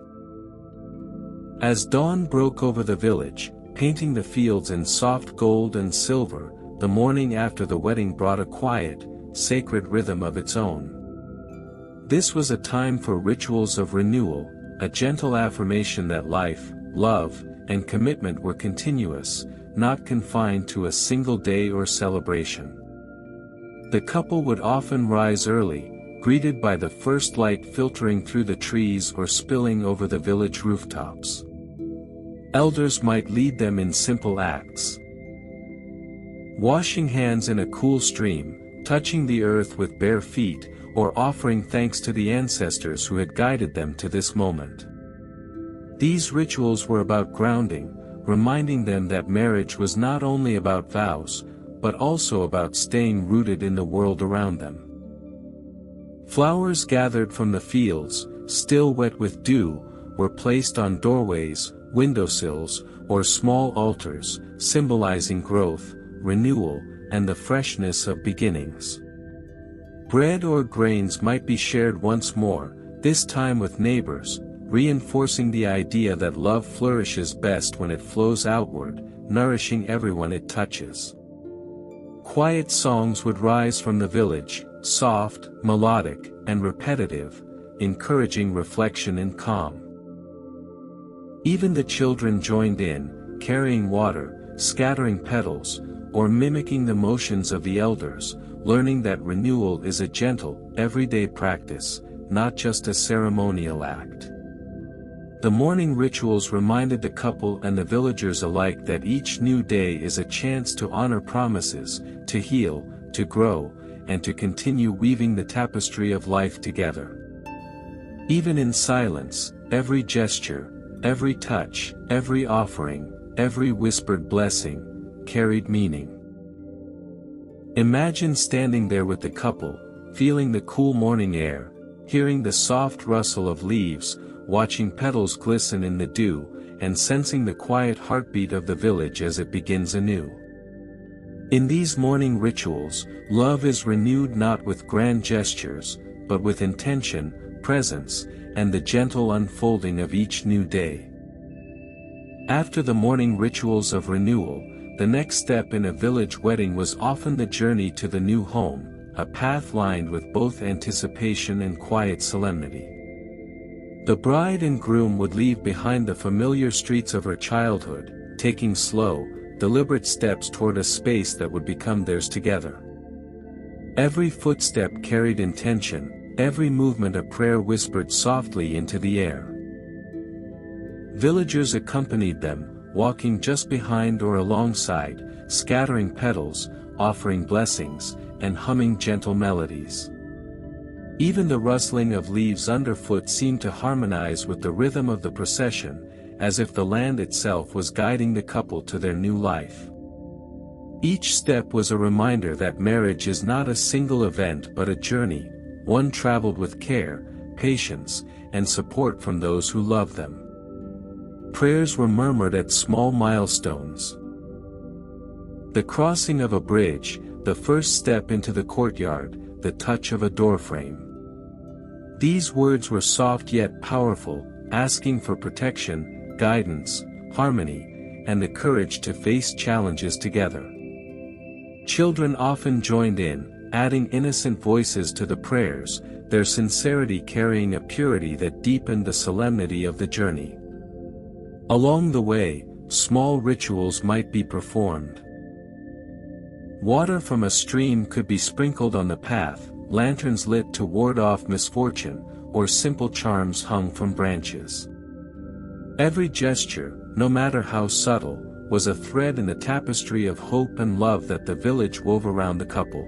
Speaker 1: As dawn broke over the village, painting the fields in soft gold and silver, the morning after the wedding brought a quiet, sacred rhythm of its own. This was a time for rituals of renewal, a gentle affirmation that life, love, and commitment were continuous, not confined to a single day or celebration. The couple would often rise early, greeted by the first light filtering through the trees or spilling over the village rooftops. Elders might lead them in simple acts. Washing hands in a cool stream, touching the earth with bare feet, or offering thanks to the ancestors who had guided them to this moment. These rituals were about grounding, reminding them that marriage was not only about vows, but also about staying rooted in the world around them. Flowers gathered from the fields, still wet with dew, were placed on doorways, windowsills, or small altars, symbolizing growth, renewal, and the freshness of beginnings. Bread or grains might be shared once more, this time with neighbors, reinforcing the idea that love flourishes best when it flows outward, nourishing everyone it touches. Quiet songs would rise from the village, soft, melodic, and repetitive, encouraging reflection and calm. Even the children joined in, carrying water, scattering petals, or mimicking the motions of the elders, learning that renewal is a gentle, everyday practice, not just a ceremonial act. The morning rituals reminded the couple and the villagers alike that each new day is a chance to honor promises, to heal, to grow, and to continue weaving the tapestry of life together. Even in silence, every gesture, every touch, every offering, every whispered blessing, carried meaning. Imagine standing there with the couple, feeling the cool morning air, hearing the soft rustle of leaves, watching petals glisten in the dew, and sensing the quiet heartbeat of the village as it begins anew. In these morning rituals, love is renewed not with grand gestures, but with intention, presence, and the gentle unfolding of each new day. After the morning rituals of renewal, the next step in a village wedding was often the journey to the new home, a path lined with both anticipation and quiet solemnity. The bride and groom would leave behind the familiar streets of her childhood, taking slow, deliberate steps toward a space that would become theirs together. Every footstep carried intention, every movement a prayer whispered softly into the air. Villagers accompanied them, walking just behind or alongside, scattering petals, offering blessings, and humming gentle melodies. Even the rustling of leaves underfoot seemed to harmonize with the rhythm of the procession, as if the land itself was guiding the couple to their new life. Each step was a reminder that marriage is not a single event but a journey, one traveled with care, patience, and support from those who love them. Prayers were murmured at small milestones. The crossing of a bridge, the first step into the courtyard, the touch of a doorframe. These words were soft yet powerful, asking for protection, guidance, harmony, and the courage to face challenges together. Children often joined in, adding innocent voices to the prayers, their sincerity carrying a purity that deepened the solemnity of the journey. Along the way, small rituals might be performed. Water from a stream could be sprinkled on the path, lanterns lit to ward off misfortune, or simple charms hung from branches. Every gesture, no matter how subtle, was a thread in the tapestry of hope and love that the village wove around the couple.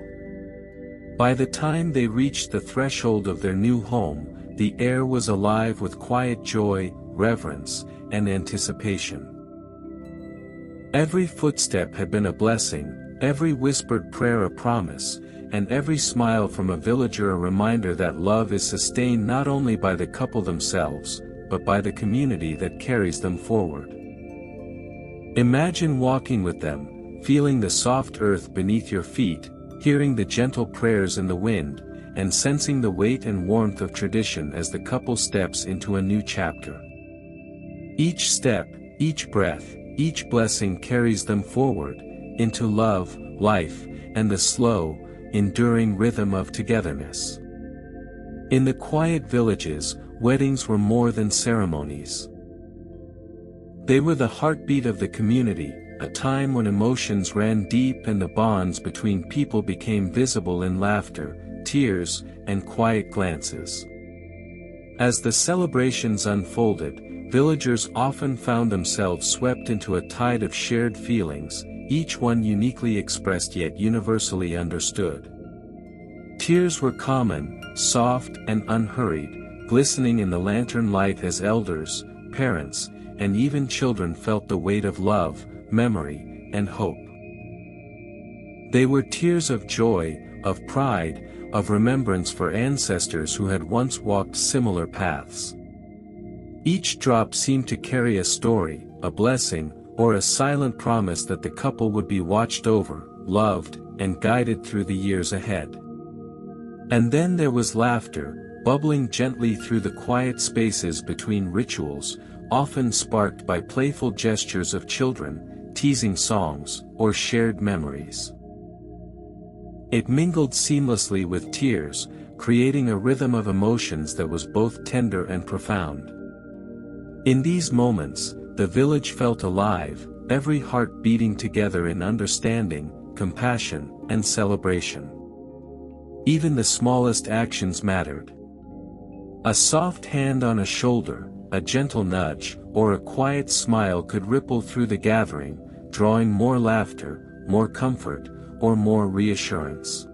Speaker 1: By the time they reached the threshold of their new home, the air was alive with quiet joy, reverence, and anticipation. Every footstep had been a blessing, every whispered prayer a promise, and every smile from a villager a reminder that love is sustained not only by the couple themselves, but by the community that carries them forward. Imagine walking with them, feeling the soft earth beneath your feet, hearing the gentle prayers in the wind, and sensing the weight and warmth of tradition as the couple steps into a new chapter. Each step, each breath, each blessing carries them forward, into love, life, and the slow, enduring rhythm of togetherness. In the quiet villages, weddings were more than ceremonies. They were the heartbeat of the community, a time when emotions ran deep and the bonds between people became visible in laughter, tears, and quiet glances. As the celebrations unfolded, villagers often found themselves swept into a tide of shared feelings, each one uniquely expressed yet universally understood. Tears were common, soft and unhurried, glistening in the lantern light as elders, parents, and even children felt the weight of love, memory, and hope. They were tears of joy, of pride, of remembrance for ancestors who had once walked similar paths. Each drop seemed to carry a story, a blessing, or a silent promise that the couple would be watched over, loved, and guided through the years ahead. And then there was laughter, bubbling gently through the quiet spaces between rituals, often sparked by playful gestures of children, teasing songs, or shared memories. It mingled seamlessly with tears, creating a rhythm of emotions that was both tender and profound. In these moments, the village felt alive, every heart beating together in understanding, compassion, and celebration. Even the smallest actions mattered. A soft hand on a shoulder, a gentle nudge, or a quiet smile could ripple through the gathering, drawing more laughter, more comfort, or more reassurance.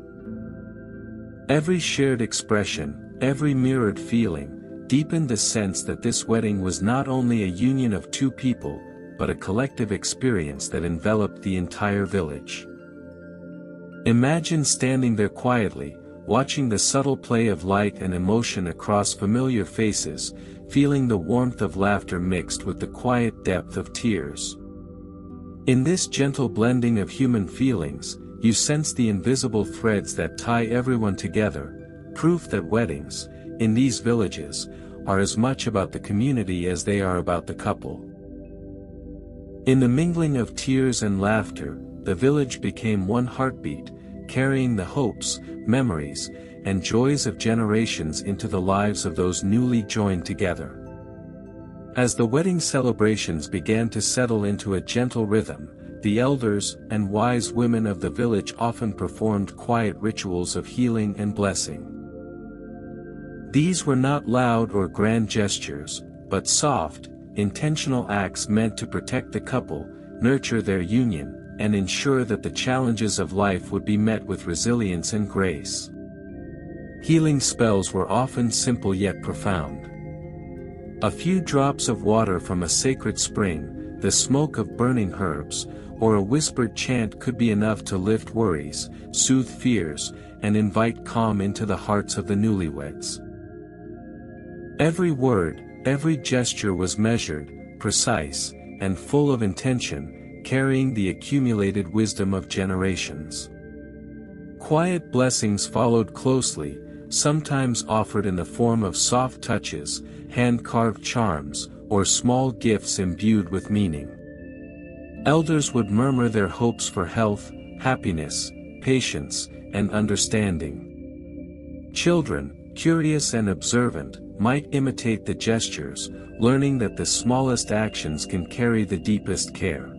Speaker 1: Every shared expression, every mirrored feeling, deepened the sense that this wedding was not only a union of two people, but a collective experience that enveloped the entire village. Imagine standing there quietly, watching the subtle play of light and emotion across familiar faces, feeling the warmth of laughter mixed with the quiet depth of tears. In this gentle blending of human feelings, you sense the invisible threads that tie everyone together, proof that weddings, in these villages, are as much about the community as they are about the couple. In the mingling of tears and laughter, the village became one heartbeat, carrying the hopes, memories, and joys of generations into the lives of those newly joined together. As the wedding celebrations began to settle into a gentle rhythm, the elders and wise women of the village often performed quiet rituals of healing and blessing. These were not loud or grand gestures, but soft, intentional acts meant to protect the couple, nurture their union, and ensure that the challenges of life would be met with resilience and grace. Healing spells were often simple yet profound. A few drops of water from a sacred spring, the smoke of burning herbs, or a whispered chant could be enough to lift worries, soothe fears, and invite calm into the hearts of the newlyweds. Every word, every gesture was measured, precise, and full of intention, carrying the accumulated wisdom of generations. Quiet blessings followed closely, sometimes offered in the form of soft touches, hand-carved charms, or small gifts imbued with meaning. Elders would murmur their hopes for health, happiness, patience, and understanding. Children, curious and observant, might imitate the gestures, learning that the smallest actions can carry the deepest care.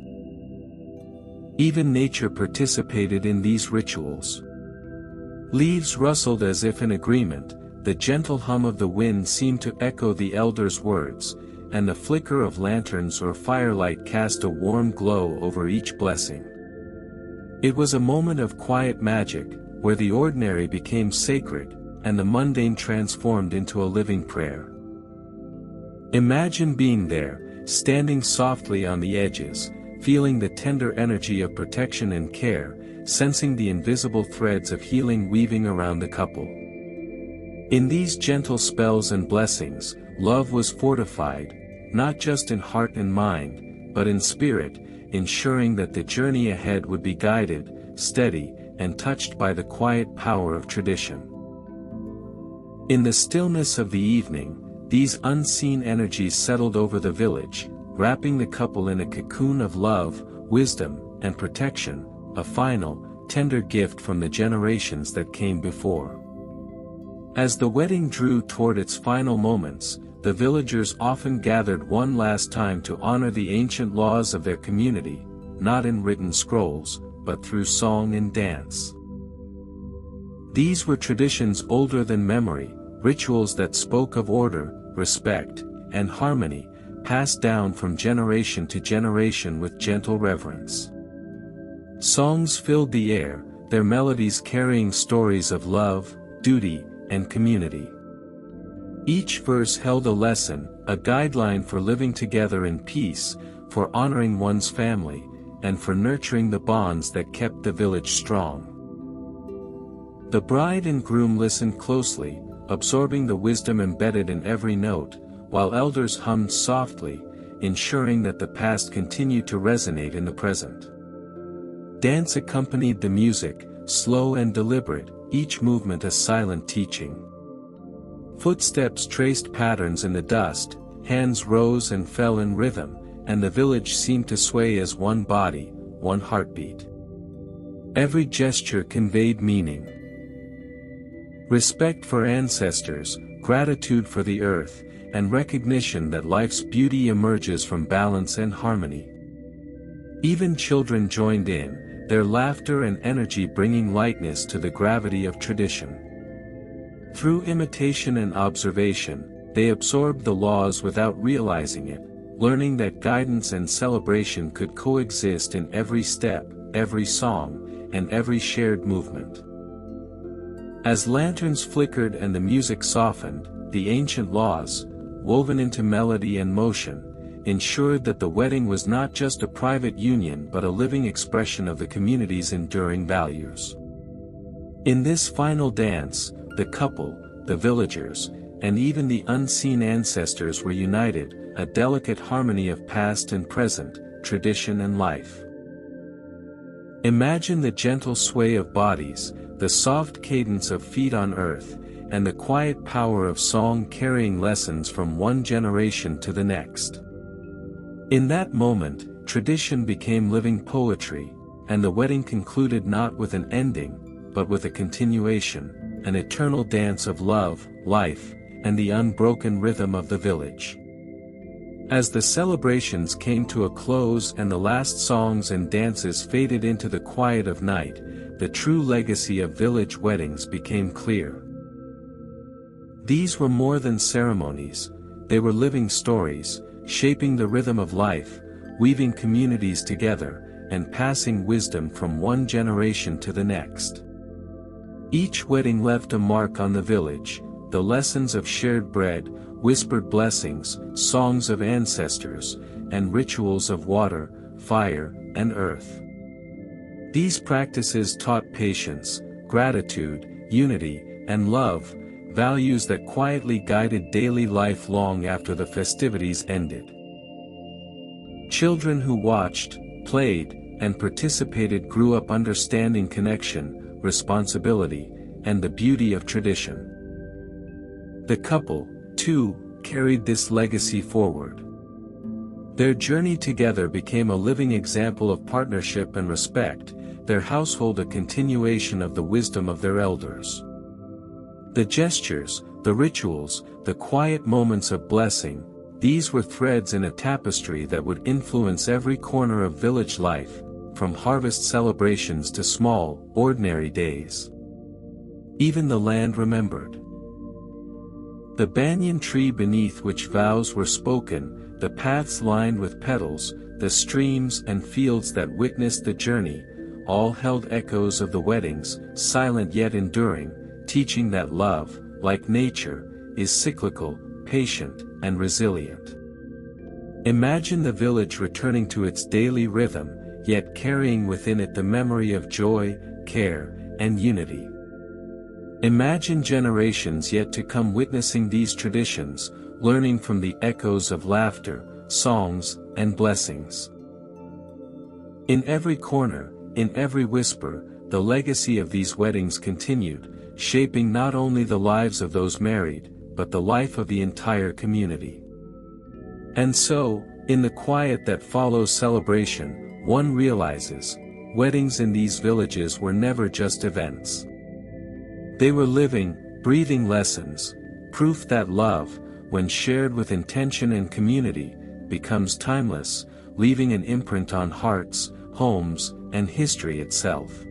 Speaker 1: Even nature participated in these rituals. Leaves rustled as if in agreement, the gentle hum of the wind seemed to echo the elders' words, and the flicker of lanterns or firelight cast a warm glow over each blessing. It was a moment of quiet magic, where the ordinary became sacred, and the mundane transformed into a living prayer. Imagine being there, standing softly on the edges, feeling the tender energy of protection and care, sensing the invisible threads of healing weaving around the couple. In these gentle spells and blessings, love was fortified, not just in heart and mind, but in spirit, ensuring that the journey ahead would be guided, steady, and touched by the quiet power of tradition. In the stillness of the evening, these unseen energies settled over the village, wrapping the couple in a cocoon of love, wisdom, and protection, a final, tender gift from the generations that came before. As the wedding drew toward its final moments, the villagers often gathered one last time to honor the ancient laws of their community, not in written scrolls, but through song and dance. These were traditions older than memory, rituals that spoke of order, respect, and harmony, passed down from generation to generation with gentle reverence. Songs filled the air, their melodies carrying stories of love, duty, and community. Each verse held a lesson, a guideline for living together in peace, for honoring one's family, and for nurturing the bonds that kept the village strong. The bride and groom listened closely, absorbing the wisdom embedded in every note, while elders hummed softly, ensuring that the past continued to resonate in the present. Dance accompanied the music, slow and deliberate, each movement a silent teaching. Footsteps traced patterns in the dust, hands rose and fell in rhythm, and the village seemed to sway as one body, one heartbeat. Every gesture conveyed meaning. Respect for ancestors, gratitude for the earth, and recognition that life's beauty emerges from balance and harmony. Even children joined in, their laughter and energy bringing lightness to the gravity of tradition. Through imitation and observation, they absorbed the laws without realizing it, learning that guidance and celebration could coexist in every step, every song, and every shared movement. As lanterns flickered and the music softened, the ancient laws, woven into melody and motion, ensured that the wedding was not just a private union but a living expression of the community's enduring values. In this final dance, the couple, the villagers, and even the unseen ancestors were united, a delicate harmony of past and present, tradition and life. Imagine the gentle sway of bodies, the soft cadence of feet on earth, and the quiet power of song carrying lessons from one generation to the next. In that moment, tradition became living poetry, and the wedding concluded not with an ending, but with a continuation, an eternal dance of love, life, and the unbroken rhythm of the village. As the celebrations came to a close and the last songs and dances faded into the quiet of night, the true legacy of village weddings became clear. These were more than ceremonies, they were living stories, shaping the rhythm of life, weaving communities together, and passing wisdom from one generation to the next. Each wedding left a mark on the village, the lessons of shared bread, whispered blessings, songs of ancestors, and rituals of water, fire, and earth. These practices taught patience, gratitude, unity, and love, values that quietly guided daily life long after the festivities ended. Children who watched, played, and participated grew up understanding connection, responsibility, and the beauty of tradition. The couple, too, carried this legacy forward. Their journey together became a living example of partnership and respect, their household a continuation of the wisdom of their elders. The gestures, the rituals, the quiet moments of blessing, these were threads in a tapestry that would influence every corner of village life, from harvest celebrations to small, ordinary days. Even the land remembered. The banyan tree beneath which vows were spoken, the paths lined with petals, the streams and fields that witnessed the journey, all held echoes of the weddings, silent yet enduring, teaching that love, like nature, is cyclical, patient, and resilient. Imagine the village returning to its daily rhythm, yet carrying within it the memory of joy, care, and unity. Imagine generations yet to come witnessing these traditions, learning from the echoes of laughter, songs, and blessings. In every corner, in every whisper, the legacy of these weddings continued, shaping not only the lives of those married, but the life of the entire community. And so, in the quiet that follows celebration, one realizes, weddings in these villages were never just events. They were living, breathing lessons, proof that love, when shared with intention and community, becomes timeless, leaving an imprint on hearts, homes, and history itself.